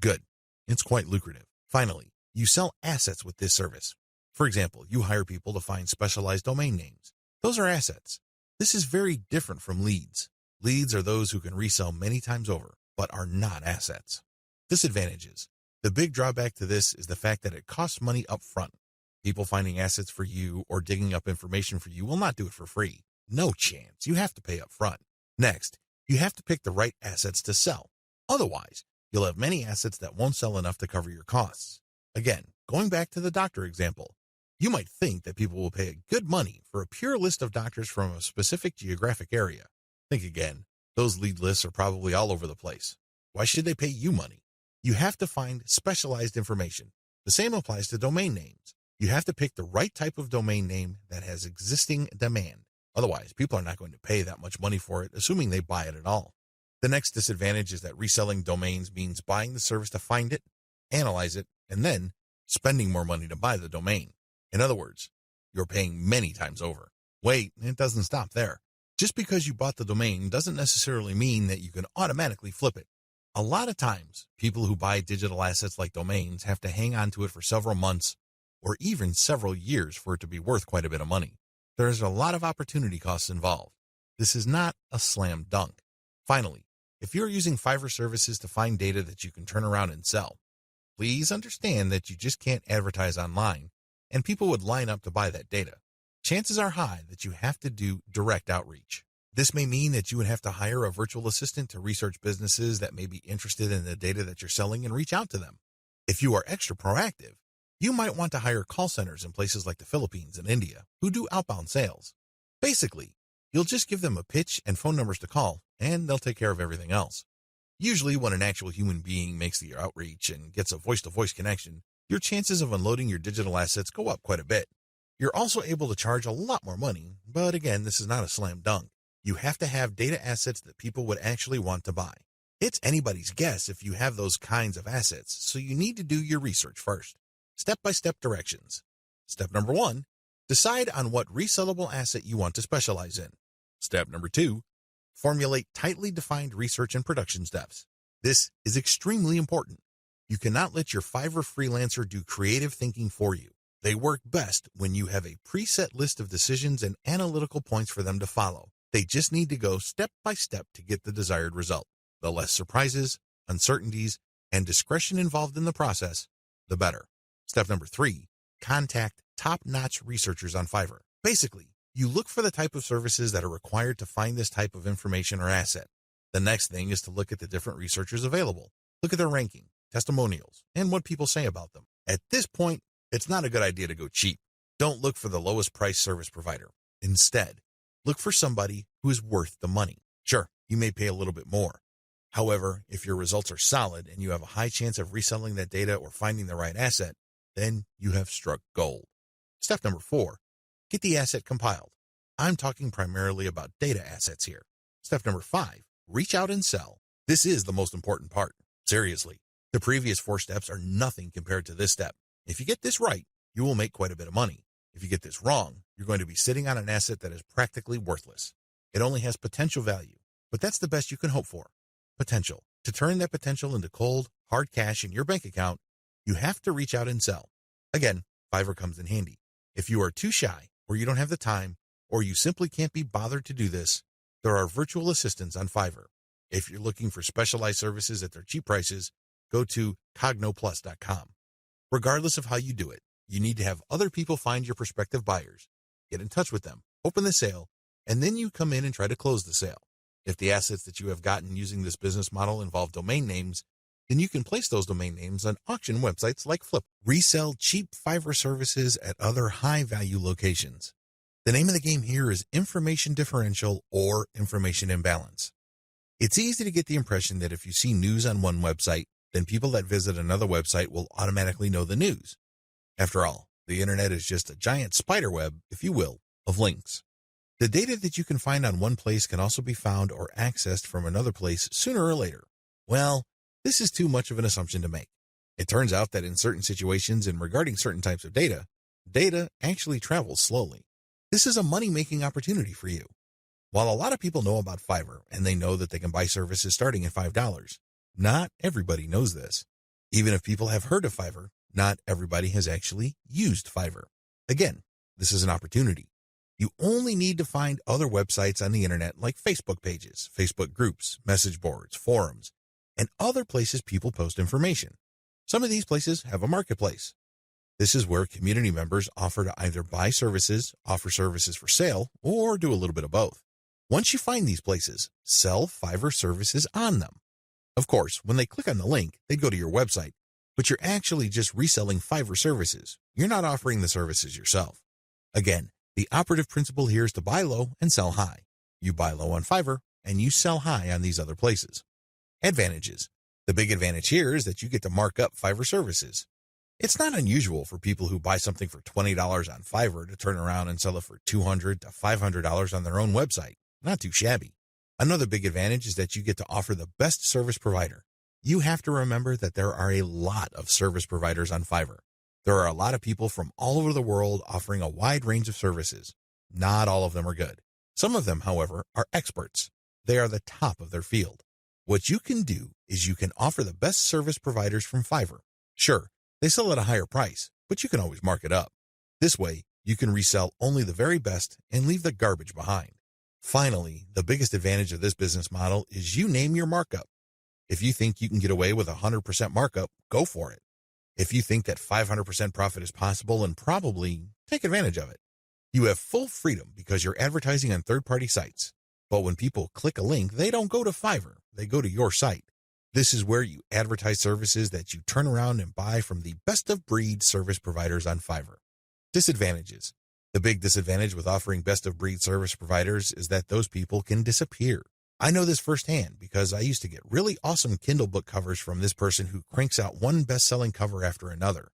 Good. It's quite lucrative. Finally, you sell assets with this service. For example, you hire people to find specialized domain names. Those are assets. This is very different from leads. Leads are those who can resell many times over, but are not assets. Disadvantages. The big drawback to this is the fact that it costs money up front. People finding assets for you or digging up information for you will not do it for free. No chance. You have to pay up front. Next, you have to pick the right assets to sell. Otherwise, you'll have many assets that won't sell enough to cover your costs. Again, going back to the doctor example, you might think that people will pay good money for a pure list of doctors from a specific geographic area. Think again. Those lead lists are probably all over the place. Why should they pay you money? You have to find specialized information. The same applies to domain names. You have to pick the right type of domain name that has existing demand. Otherwise, people are not going to pay that much money for it, assuming they buy it at all. The next disadvantage is that reselling domains means buying the service to find it, analyze it, and then spending more money to buy the domain. In other words, you're paying many times over. Wait, it doesn't stop there. Just because you bought the domain doesn't necessarily mean that you can automatically flip it. A lot of times, people who buy digital assets like domains have to hang on to it for several months or even several years for it to be worth quite a bit of money. There's a lot of opportunity costs involved. This is not a slam dunk. Finally, if you're using Fiverr services to find data that you can turn around and sell, please understand that you just can't advertise online and people would line up to buy that data. Chances are high that you have to do direct outreach. This may mean that you would have to hire a virtual assistant to research businesses that may be interested in the data that you're selling and reach out to them. If you are extra proactive, you might want to hire call centers in places like the Philippines and India who do outbound sales. Basically, you'll just give them a pitch and phone numbers to call, and they'll take care of everything else. Usually, when an actual human being makes the outreach and gets a voice-to-voice connection, your chances of unloading your digital assets go up quite a bit. You're also able to charge a lot more money, but again, this is not a slam dunk. You have to have data assets that people would actually want to buy. It's anybody's guess if you have those kinds of assets, so you need to do your research first. Step-by-step directions. Step number 1, decide on what resellable asset you want to specialize in. Step number 2, formulate tightly defined research and production steps. This is extremely important. You cannot let your Fiverr freelancer do creative thinking for you. They work best when you have a preset list of decisions and analytical points for them to follow. They just need to go step by step to get the desired result. The less surprises, uncertainties, and discretion involved in the process, the better. Step number 3, contact top-notch researchers on Fiverr. Basically, you look for the type of services that are required to find this type of information or asset. The next thing is to look at the different researchers available. Look at their ranking, testimonials, and what people say about them. At this point, it's not a good idea to go cheap. Don't look for the lowest price service provider. Instead, look for somebody who is worth the money. Sure, you may pay a little bit more. However, if your results are solid and you have a high chance of reselling that data or finding the right asset, then you have struck gold. Step number 4, get the asset compiled. I'm talking primarily about data assets here. Step number 5, reach out and sell. This is the most important part. Seriously, the previous 4 steps are nothing compared to this step. If you get this right, you will make quite a bit of money. If you get this wrong, you're going to be sitting on an asset that is practically worthless. It only has potential value, but that's the best you can hope for. Potential. To turn that potential into cold, hard cash in your bank account, you have to reach out and sell. Again, Fiverr comes in handy. If you are too shy, or you don't have the time, or you simply can't be bothered to do this, there are virtual assistants on Fiverr. If you're looking for specialized services at their cheap prices, go to cognoplus.com. Regardless of how you do it, you need to have other people find your prospective buyers, get in touch with them, open the sale, and then you come in and try to close the sale. If the assets that you have gotten using this business model involve domain names, then you can place those domain names on auction websites like Flip. Resell cheap Fiverr services at other high-value locations. The name of the game here is information differential or information imbalance. It's easy to get the impression that if you see news on one website, then people that visit another website will automatically know the news. After all, the internet is just a giant spider web, if you will, of links. The data that you can find on one place can also be found or accessed from another place sooner or later. Well, this is too much of an assumption to make. It turns out that in certain situations and regarding certain types of data actually travels slowly. This is a money-making opportunity for you. While a lot of people know about Fiverr and they know that they can buy services starting at $5, Not everybody knows this. Even if people have heard of Fiverr, not everybody has actually used Fiverr. Again, this is an opportunity. You only need to find other websites on the internet like Facebook pages, Facebook groups, message boards, forums, and other places people post information. Some of these places have a marketplace. This is where community members offer to either buy services, offer services for sale, or do a little bit of both. Once you find these places, sell Fiverr services on them. Of course, when they click on the link, they go to your website, but you're actually just reselling Fiverr services. You're not offering the services yourself. Again, the operative principle here is to buy low and sell high. You buy low on Fiverr, and you sell high on these other places. Advantages. The big advantage here is that you get to mark up Fiverr services. It's not unusual for people who buy something for $20 on Fiverr to turn around and sell it for $200 to $500 on their own website. Not too shabby. Another big advantage is that you get to offer the best service provider. You have to remember that there are a lot of service providers on Fiverr. There are a lot of people from all over the world offering a wide range of services. Not all of them are good. Some of them, however, are experts. They are the top of their field. What you can do is you can offer the best service providers from Fiverr. Sure, they sell at a higher price, but you can always mark it up. This way, you can resell only the very best and leave the garbage behind. Finally, the biggest advantage of this business model is you name your markup. If you think you can get away with 100% markup, go for it. If you think that 500% profit is possible, and probably take advantage of it. You have full freedom because you're advertising on third-party sites. But when people click a link, they don't go to Fiverr, they go to your site. This is where you advertise services that you turn around and buy from the best-of-breed service providers on Fiverr. Disadvantages. The big disadvantage with offering best-of-breed service providers is that those people can disappear. I know this firsthand because I used to get really awesome Kindle book covers from this person who cranks out one best-selling cover after another.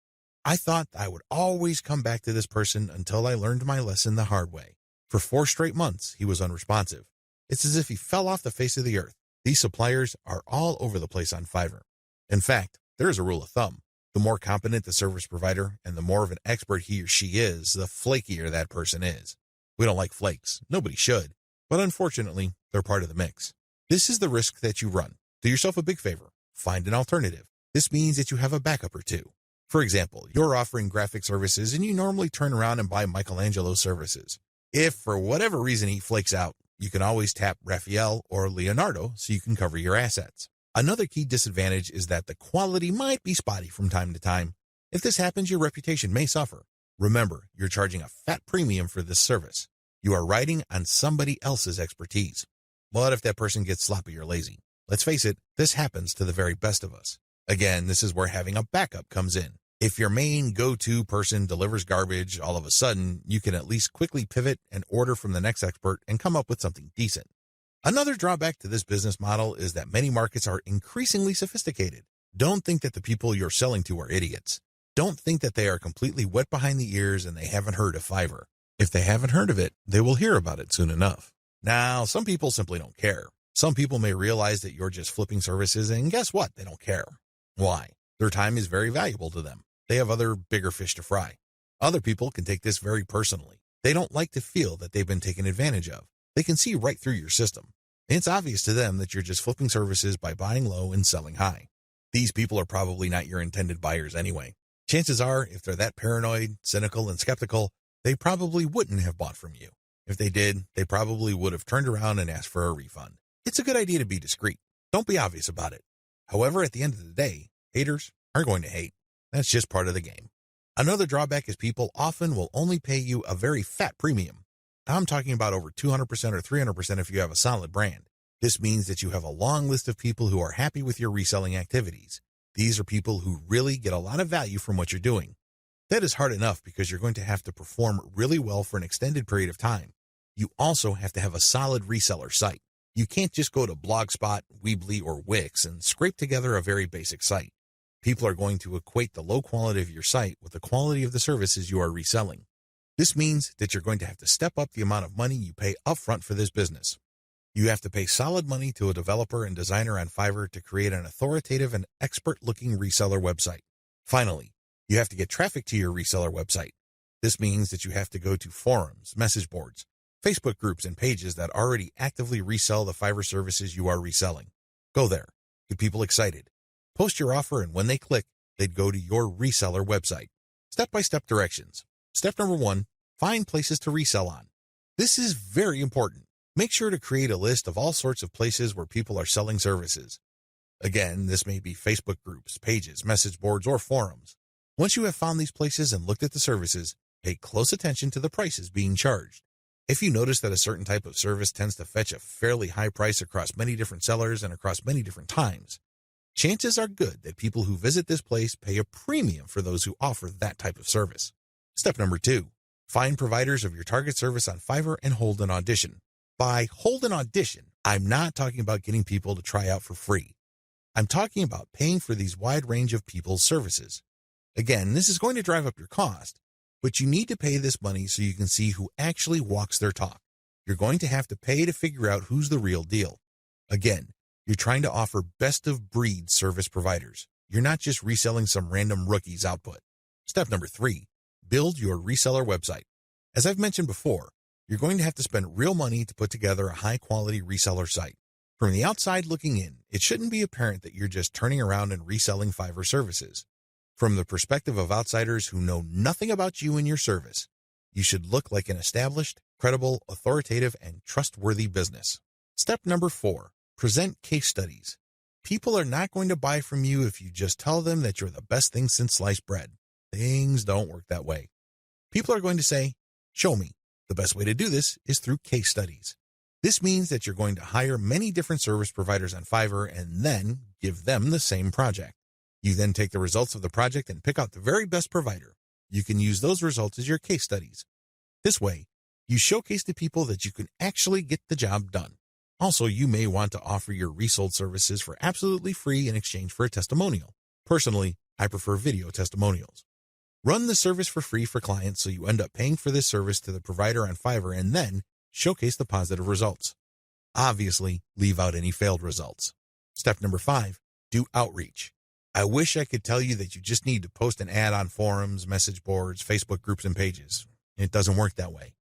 I thought I would always come back to this person until I learned my lesson the hard way. For 4 straight months, he was unresponsive. It's as if he fell off the face of the earth. These suppliers are all over the place on Fiverr. In fact, there is a rule of thumb. The more competent the service provider and the more of an expert he or she is, the flakier that person is. We don't like flakes. Nobody should. But unfortunately, they're part of the mix. This is the risk that you run. Do yourself a big favor. Find an alternative. This means that you have a backup or two. For example, you're offering graphic services and you normally turn around and buy Michelangelo's services. If for whatever reason he flakes out, you can always tap Raphael or Leonardo so you can cover your assets. Another key disadvantage is that the quality might be spotty from time to time. If this happens, your reputation may suffer. Remember, you're charging a fat premium for this service. You are riding on somebody else's expertise. What if that person gets sloppy or lazy? Let's face it, this happens to the very best of us. Again, this is where having a backup comes in. If your main go-to person delivers garbage all of a sudden, you can at least quickly pivot and order from the next expert and come up with something decent. Another drawback to this business model is that many markets are increasingly sophisticated. Don't think that the people you're selling to are idiots. Don't think that they are completely wet behind the ears and they haven't heard of Fiverr. If they haven't heard of it, they will hear about it soon enough. Now, some people simply don't care. Some people may realize that you're just flipping services, and guess what? They don't care. Why? Their time is very valuable to them. They have other bigger fish to fry. Other people can take this very personally. They don't like to feel that they've been taken advantage of. They can see right through your system. It's obvious to them that you're just flipping services by buying low and selling high. These people are probably not your intended buyers anyway. Chances are, if they're that paranoid, cynical, and skeptical, they probably wouldn't have bought from you. If they did, they probably would have turned around and asked for a refund. It's a good idea to be discreet. Don't be obvious about it. However, at the end of the day, haters are going to hate. That's just part of the game. Another drawback is people often will only pay you a very fat premium. I'm talking about over 200% or 300% if you have a solid brand. This means that you have a long list of people who are happy with your reselling activities. These are people who really get a lot of value from what you're doing. That is hard enough because you're going to have to perform really well for an extended period of time. You also have to have a solid reseller site. You can't just go to Blogspot, Weebly, or Wix and scrape together a very basic site. People are going to equate the low quality of your site with the quality of the services you are reselling. This means that you're going to have to step up the amount of money you pay upfront for this business. You have to pay solid money to a developer and designer on Fiverr to create an authoritative and expert-looking reseller website. Finally, you have to get traffic to your reseller website. This means that you have to go to forums, message boards, Facebook groups, and pages that already actively resell the Fiverr services you are reselling. Go there. Get people excited. Post your offer, and when they click, they'd go to your reseller website. Step-by-step directions. Step number 1, find places to resell on. This is very important. Make sure to create a list of all sorts of places where people are selling services. Again, this may be Facebook groups, pages, message boards, or forums. Once you have found these places and looked at the services, pay close attention to the prices being charged. If you notice that a certain type of service tends to fetch a fairly high price across many different sellers and across many different times, chances are good that people who visit this place pay a premium for those who offer that type of service. Step number 2, find providers of your target service on Fiverr and hold an audition. By hold an audition, I'm not talking about getting people to try out for free. I'm talking about paying for these wide range of people's services. Again, this is going to drive up your cost, but you need to pay this money so you can see who actually walks their talk. You're going to have to pay to figure out who's the real deal. Again, you're trying to offer best-of-breed service providers. You're not just reselling some random rookie's output. Step number 3, build your reseller website. As I've mentioned before, you're going to have to spend real money to put together a high-quality reseller site. From the outside looking in, it shouldn't be apparent that you're just turning around and reselling Fiverr services. From the perspective of outsiders who know nothing about you and your service, you should look like an established, credible, authoritative, and trustworthy business. Step number 4, present case studies. People are not going to buy from you if you just tell them that you're the best thing since sliced bread. Things don't work that way. People are going to say, show me. The best way to do this is through case studies. This means that you're going to hire many different service providers on Fiverr and then give them the same project. You then take the results of the project and pick out the very best provider. You can use those results as your case studies. This way, you showcase to people that you can actually get the job done. Also, you may want to offer your resold services for absolutely free in exchange for a testimonial. Personally, I prefer video testimonials. Run the service for free for clients so you end up paying for this service to the provider on Fiverr and then showcase the positive results. Obviously, leave out any failed results. Step number 5, do outreach. I wish I could tell you that you just need to post an ad on forums, message boards, Facebook groups, and pages. It doesn't work that way.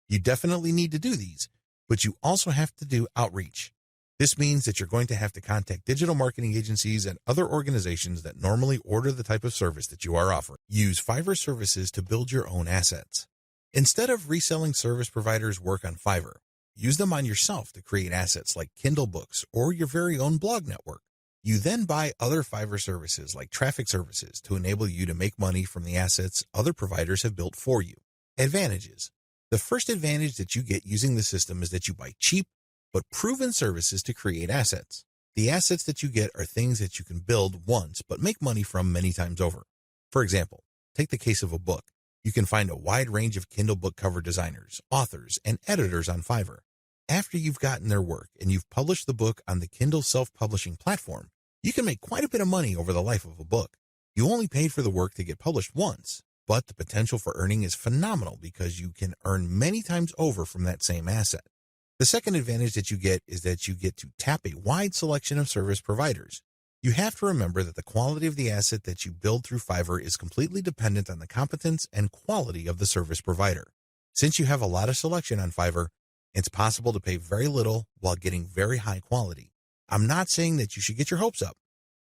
You definitely need to do these, but you also have to do outreach. This means that you're going to have to contact digital marketing agencies and other organizations that normally order the type of service that you are offering. Use Fiverr services to build your own assets. Instead of reselling service providers' work on Fiverr, use them on yourself to create assets like Kindle books or your very own blog network. You then buy other Fiverr services like traffic services to enable you to make money from the assets other providers have built for you. Advantages. The first advantage that you get using the system is that you buy cheap but proven services to create assets. The assets that you get are things that you can build once but make money from many times over. For example, take the case of a book. You can find a wide range of Kindle book cover designers, authors, and editors on Fiverr. After you've gotten their work and you've published the book on the Kindle self-publishing platform, you can make quite a bit of money over the life of a book. You only paid for the work to get published once, but the potential for earning is phenomenal because you can earn many times over from that same asset. The second advantage that you get is that you get to tap a wide selection of service providers. You have to remember that the quality of the asset that you build through Fiverr is completely dependent on the competence and quality of the service provider. Since you have a lot of selection on Fiverr, it's possible to pay very little while getting very high quality. I'm not saying that you should get your hopes up,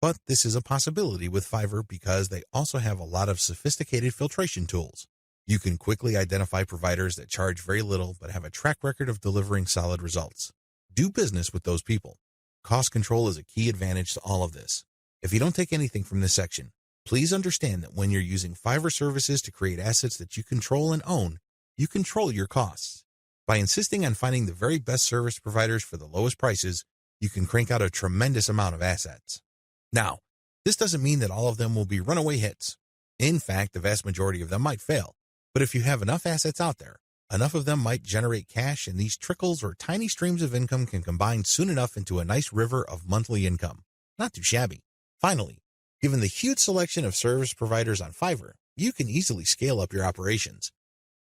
but this is a possibility with Fiverr because they also have a lot of sophisticated filtration tools. You can quickly identify providers that charge very little but have a track record of delivering solid results. Do business with those people. Cost control is a key advantage to all of this. If you don't take anything from this section, please understand that when you're using Fiverr services to create assets that you control and own, you control your costs. By insisting on finding the very best service providers for the lowest prices, you can crank out a tremendous amount of assets. Now, this doesn't mean that all of them will be runaway hits. In fact, the vast majority of them might fail. But if you have enough assets out there, enough of them might generate cash, and these trickles or tiny streams of income can combine soon enough into a nice river of monthly income. Not too shabby. Finally, given the huge selection of service providers on Fiverr, you can easily scale up your operations.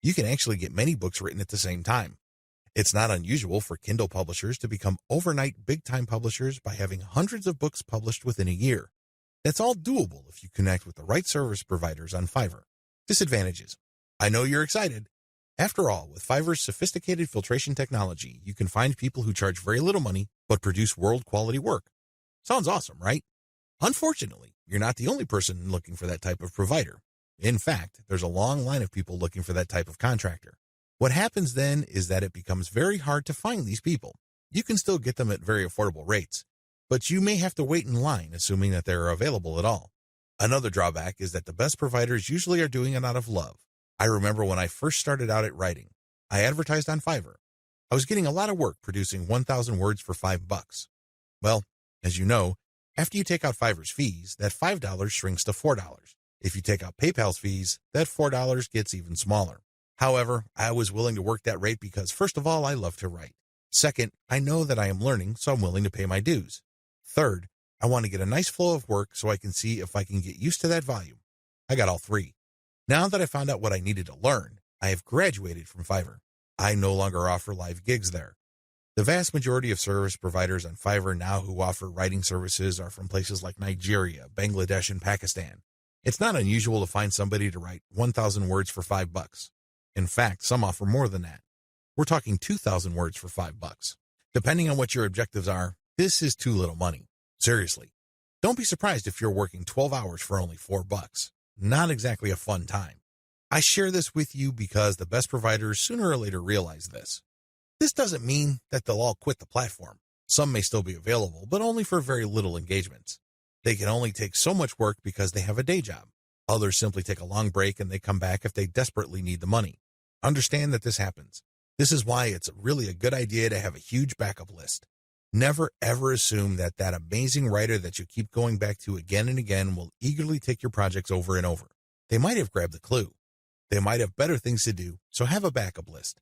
You can actually get many books written at the same time. It's not unusual for Kindle publishers to become overnight big-time publishers by having hundreds of books published within a year. That's all doable if you connect with the right service providers on Fiverr. Disadvantages. I know you're excited. After all, with Fiverr's sophisticated filtration technology, you can find people who charge very little money but produce world-quality work. Sounds awesome, right? Unfortunately, you're not the only person looking for that type of provider. In fact, there's a long line of people looking for that type of contractor. What happens then is that it becomes very hard to find these people. You can still get them at very affordable rates, but you may have to wait in line assuming that they're available at all. Another drawback is that the best providers usually are doing it out of love. I remember when I first started out at writing, I advertised on Fiverr. I was getting a lot of work producing 1,000 words for $5. Well, as you know, after you take out Fiverr's fees, that $5 shrinks to $4. If you take out PayPal's fees, that $4 gets even smaller. However, I was willing to work that rate because, first of all, I love to write. Second, I know that I am learning, so I'm willing to pay my dues. Third, I want to get a nice flow of work so I can see if I can get used to that volume. I got all three. Now that I found out what I needed to learn, I have graduated from Fiverr. I no longer offer live gigs there. The vast majority of service providers on Fiverr now who offer writing services are from places like Nigeria, Bangladesh, and Pakistan. It's not unusual to find somebody to write 1,000 words for $5. In fact, some offer more than that. We're talking 2,000 words for $5. Depending on what your objectives are, this is too little money. Seriously. Don't be surprised if you're working 12 hours for only $4. Not exactly a fun time. I share this with you because the best providers sooner or later realize this. This doesn't mean that they'll all quit the platform. Some may still be available, but only for very little engagements. They can only take so much work because they have a day job. Others simply take a long break and they come back if they desperately need the money. Understand that this happens. This is why it's really a good idea to have a huge backup list. Never ever assume that that amazing writer that you keep going back to again and again will eagerly take your projects over and over. They might have grabbed the clue. They might have better things to do, so have a backup list.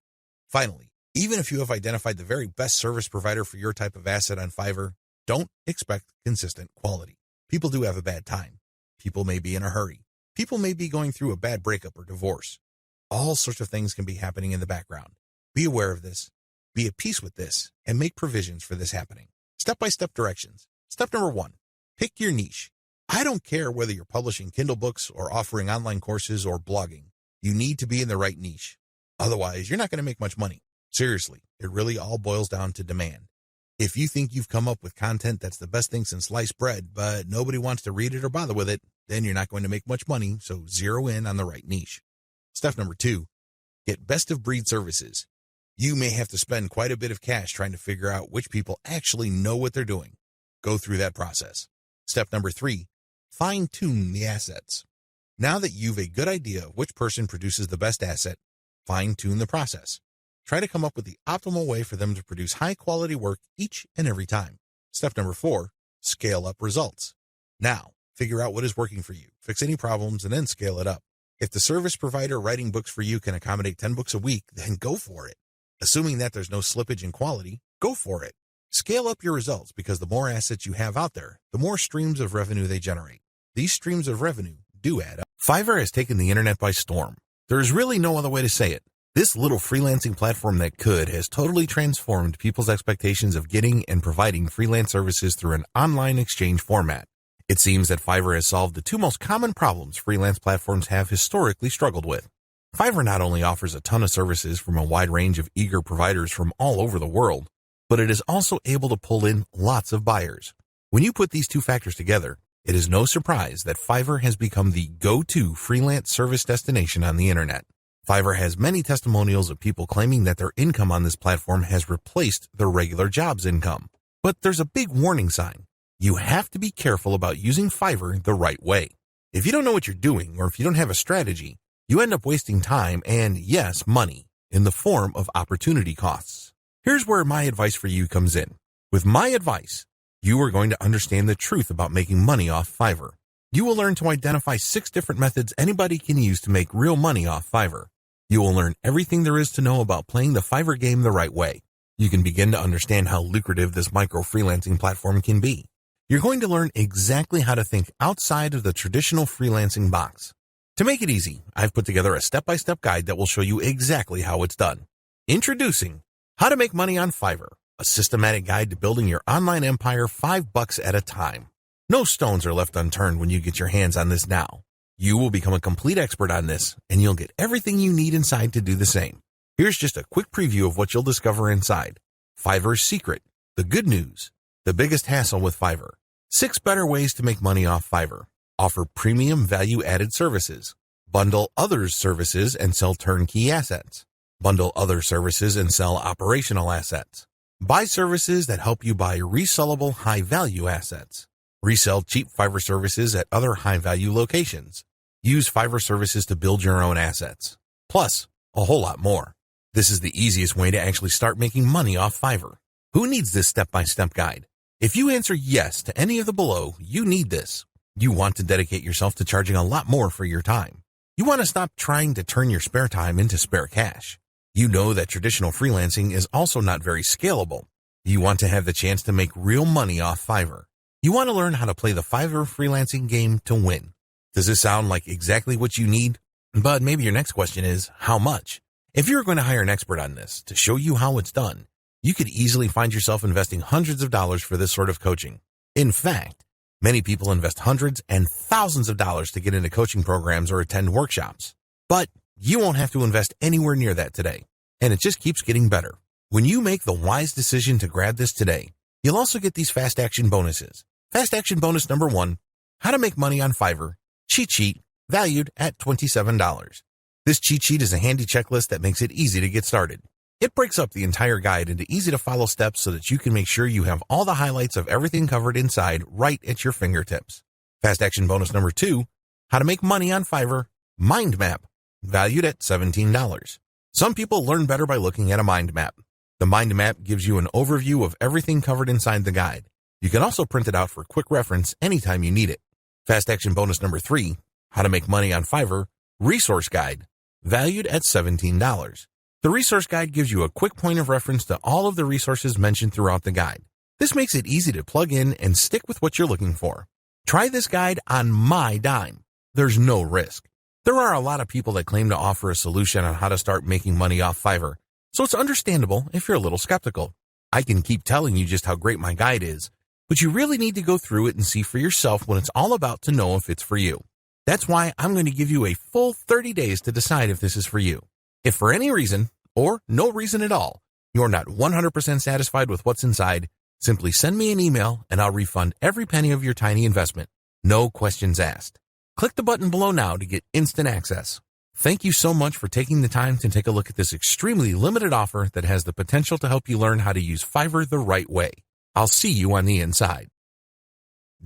Finally, even if you have identified the very best service provider for your type of asset on Fiverr, don't expect consistent quality. People do have a bad time. People may be in a hurry. People may be going through a bad breakup or divorce. All sorts of things can be happening in the background. Be aware of this, be at peace with this, and make provisions for this happening. Step-by-step directions. Step number 1, pick your niche. I don't care whether you're publishing Kindle books or offering online courses or blogging. You need to be in the right niche. Otherwise, you're not going to make much money. Seriously, it really all boils down to demand. If you think you've come up with content that's the best thing since sliced bread, but nobody wants to read it or bother with it, then you're not going to make much money, so zero in on the right niche. Step number 2, get best-of-breed services. You may have to spend quite a bit of cash trying to figure out which people actually know what they're doing. Go through that process. Step number 3, fine-tune the assets. Now that you've a good idea of which person produces the best asset, fine-tune the process. Try to come up with the optimal way for them to produce high-quality work each and every time. Step number 4, scale up results. Now, figure out what is working for you, fix any problems, and then scale it up. If the service provider writing books for you can accommodate 10 books a week, then go for it. Assuming that there's no slippage in quality, go for it. Scale up your results because the more assets you have out there, the more streams of revenue they generate. These streams of revenue do add up. Fiverr has taken the internet by storm. There is really no other way to say it. This little freelancing platform that could has totally transformed people's expectations of getting and providing freelance services through an online exchange format. It seems that Fiverr has solved the two most common problems freelance platforms have historically struggled with. Fiverr not only offers a ton of services from a wide range of eager providers from all over the world, but it is also able to pull in lots of buyers. When you put these two factors together, it is no surprise that Fiverr has become the go-to freelance service destination on the internet. Fiverr has many testimonials of people claiming that their income on this platform has replaced their regular job's income. But there's a big warning sign. You have to be careful about using Fiverr the right way. If you don't know what you're doing, or if you don't have a strategy, you end up wasting time and, yes, money in the form of opportunity costs. Here's where my advice for you comes in. With my advice, you are going to understand the truth about making money off Fiverr. You will learn to identify 6 different methods anybody can use to make real money off Fiverr. You will learn everything there is to know about playing the Fiverr game the right way. You can begin to understand how lucrative this micro-freelancing platform can be. You're going to learn exactly how to think outside of the traditional freelancing box. To make it easy, I've put together a step-by-step guide that will show you exactly how it's done. Introducing How to Make Money on Fiverr, a systematic guide to building your online empire $5 at a time. No stones are left unturned when you get your hands on this now. You will become a complete expert on this, and you'll get everything you need inside to do the same. Here's just a quick preview of what you'll discover inside. Fiverr's secret, the good news, the biggest hassle with Fiverr, 6 better ways to make money off Fiverr. Offer premium value-added services. Bundle others' services and sell turnkey assets. Bundle other services and sell operational assets. Buy services that help you buy resellable high-value assets. Resell cheap Fiverr services at other high-value locations. Use Fiverr services to build your own assets. Plus, a whole lot more. This is the easiest way to actually start making money off Fiverr. Who needs this step-by-step guide? If you answer yes to any of the below, you need this. You want to dedicate yourself to charging a lot more for your time. You want to stop trying to turn your spare time into spare cash. You know that traditional freelancing is also not very scalable. You want to have the chance to make real money off Fiverr. You want to learn how to play the Fiverr freelancing game to win. Does this sound like exactly what you need? But maybe your next question is, how much? If you're going to hire an expert on this to show you how it's done, you could easily find yourself investing hundreds of dollars for this sort of coaching. In fact, many people invest hundreds and thousands of dollars to get into coaching programs or attend workshops. But you won't have to invest anywhere near that today, and it just keeps getting better. When you make the wise decision to grab this today, you'll also get these fast action bonuses. Fast action bonus number 1, how to make money on Fiverr, cheat sheet, valued at $27. This cheat sheet is a handy checklist that makes it easy to get started. It breaks up the entire guide into easy-to-follow steps so that you can make sure you have all the highlights of everything covered inside right at your fingertips. Fast action bonus number 2, how to make money on Fiverr, mind map, valued at $17. Some people learn better by looking at a mind map. The mind map gives you an overview of everything covered inside the guide. You can also print it out for quick reference anytime you need it. Fast action bonus number 3, how to make money on Fiverr, resource guide, valued at $17. The resource guide gives you a quick point of reference to all of the resources mentioned throughout the guide. This makes it easy to plug in and stick with what you're looking for. Try this guide on my dime. There's no risk. There are a lot of people that claim to offer a solution on how to start making money off Fiverr, so it's understandable if you're a little skeptical. I can keep telling you just how great my guide is, but you really need to go through it and see for yourself what it's all about to know if it's for you. That's why I'm going to give you a full 30 days to decide if this is for you. If for any reason, or no reason at all, you're not 100% satisfied with what's inside, simply send me an email and I'll refund every penny of your tiny investment. No questions asked. Click the button below now to get instant access. Thank you so much for taking the time to take a look at this extremely limited offer that has the potential to help you learn how to use Fiverr the right way. I'll see you on the inside.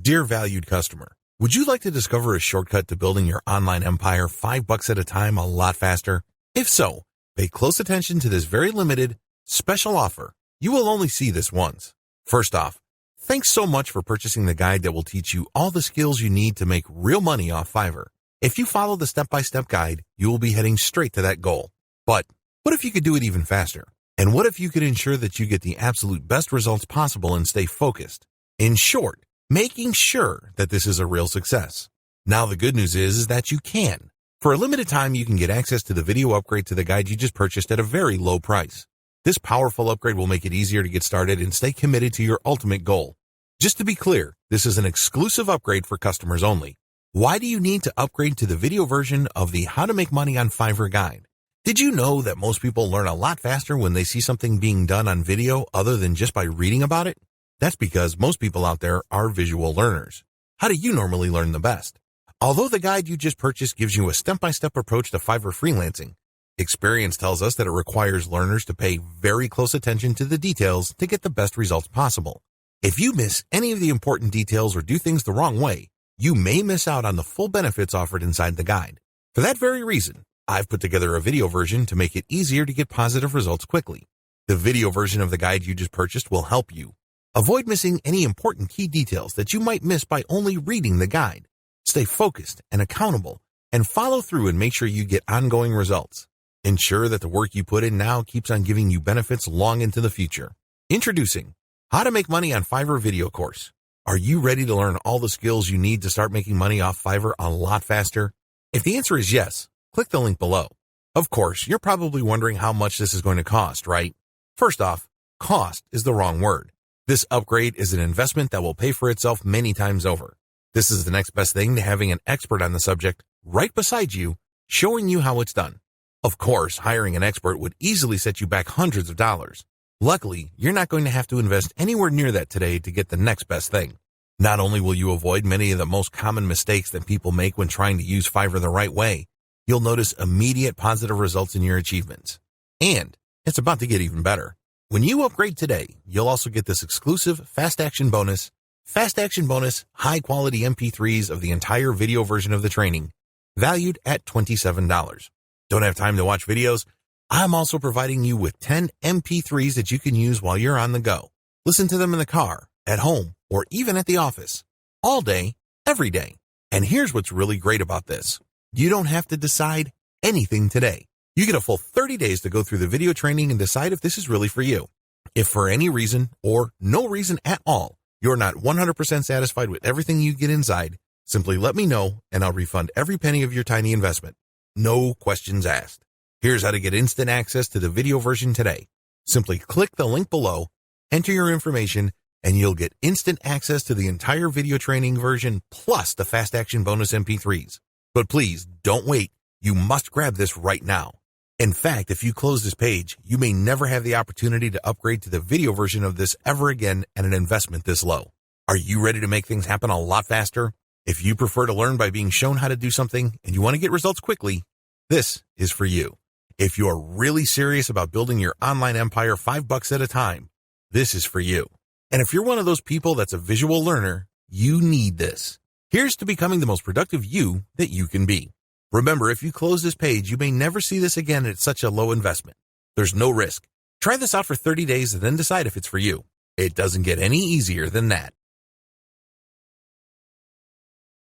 Dear valued customer, would you like to discover a shortcut to building your online empire $5 at a time a lot faster? If so, pay close attention to this very limited, special offer. You will only see this once. First off, thanks so much for purchasing the guide that will teach you all the skills you need to make real money off Fiverr. If you follow the step-by-step guide, you will be heading straight to that goal. But what if you could do it even faster? And what if you could ensure that you get the absolute best results possible and stay focused? In short, making sure that this is a real success. Now the good news is that you can. For a limited time, you can get access to the video upgrade to the guide you just purchased at a very low price. This powerful upgrade will make it easier to get started and stay committed to your ultimate goal. Just to be clear, this is an exclusive upgrade for customers only. Why do you need to upgrade to the video version of the How to Make Money on Fiverr guide? Did you know that most people learn a lot faster when they see something being done on video other than just by reading about it? That's because most people out there are visual learners. How do you normally learn the best? Although the guide you just purchased gives you a step-by-step approach to Fiverr freelancing, experience tells us that it requires learners to pay very close attention to the details to get the best results possible. If you miss any of the important details or do things the wrong way, you may miss out on the full benefits offered inside the guide. For that very reason, I've put together a video version to make it easier to get positive results quickly. The video version of the guide you just purchased will help you. Avoid missing any important key details that you might miss by only reading the guide. Stay focused and accountable, and follow through and make sure you get ongoing results. Ensure that the work you put in now keeps on giving you benefits long into the future. Introducing How to Make Money on Fiverr video course. Are you ready to learn all the skills you need to start making money off Fiverr a lot faster? If the answer is yes, click the link below. Of course, you're probably wondering how much this is going to cost, right? First off, cost is the wrong word. This upgrade is an investment that will pay for itself many times over. This is the next best thing to having an expert on the subject right beside you, showing you how it's done. Of course, hiring an expert would easily set you back hundreds of dollars. Luckily, you're not going to have to invest anywhere near that today to get the next best thing. Not only will you avoid many of the most common mistakes that people make when trying to use Fiverr the right way, you'll notice immediate positive results in your achievements. And it's about to get even better. When you upgrade today, you'll also get this exclusive Fast Action Bonus, high-quality MP3s of the entire video version of the training, valued at $27. Don't have time to watch videos? I'm also providing you with 10 MP3s that you can use while you're on the go. Listen to them in the car, at home, or even at the office. All day, every day. And here's what's really great about this. You don't have to decide anything today. You get a full 30 days to go through the video training and decide if this is really for you. If for any reason, or no reason at all, you're not 100% satisfied with everything you get inside, simply let me know and I'll refund every penny of your tiny investment. No questions asked. Here's how to get instant access to the video version today. Simply click the link below, enter your information, and you'll get instant access to the entire video training version plus the Fast Action Bonus MP3s. But please, don't wait. You must grab this right now. In fact, if you close this page, you may never have the opportunity to upgrade to the video version of this ever again at an investment this low. Are you ready to make things happen a lot faster? If you prefer to learn by being shown how to do something and you want to get results quickly, this is for you. If you are really serious about building your online empire $5 at a time, this is for you. And if you're one of those people that's a visual learner, you need this. Here's to becoming the most productive you that you can be. Remember, if you close this page, you may never see this again at such a low investment. There's no risk. Try this out for 30 days and then decide if it's for you. It doesn't get any easier than that.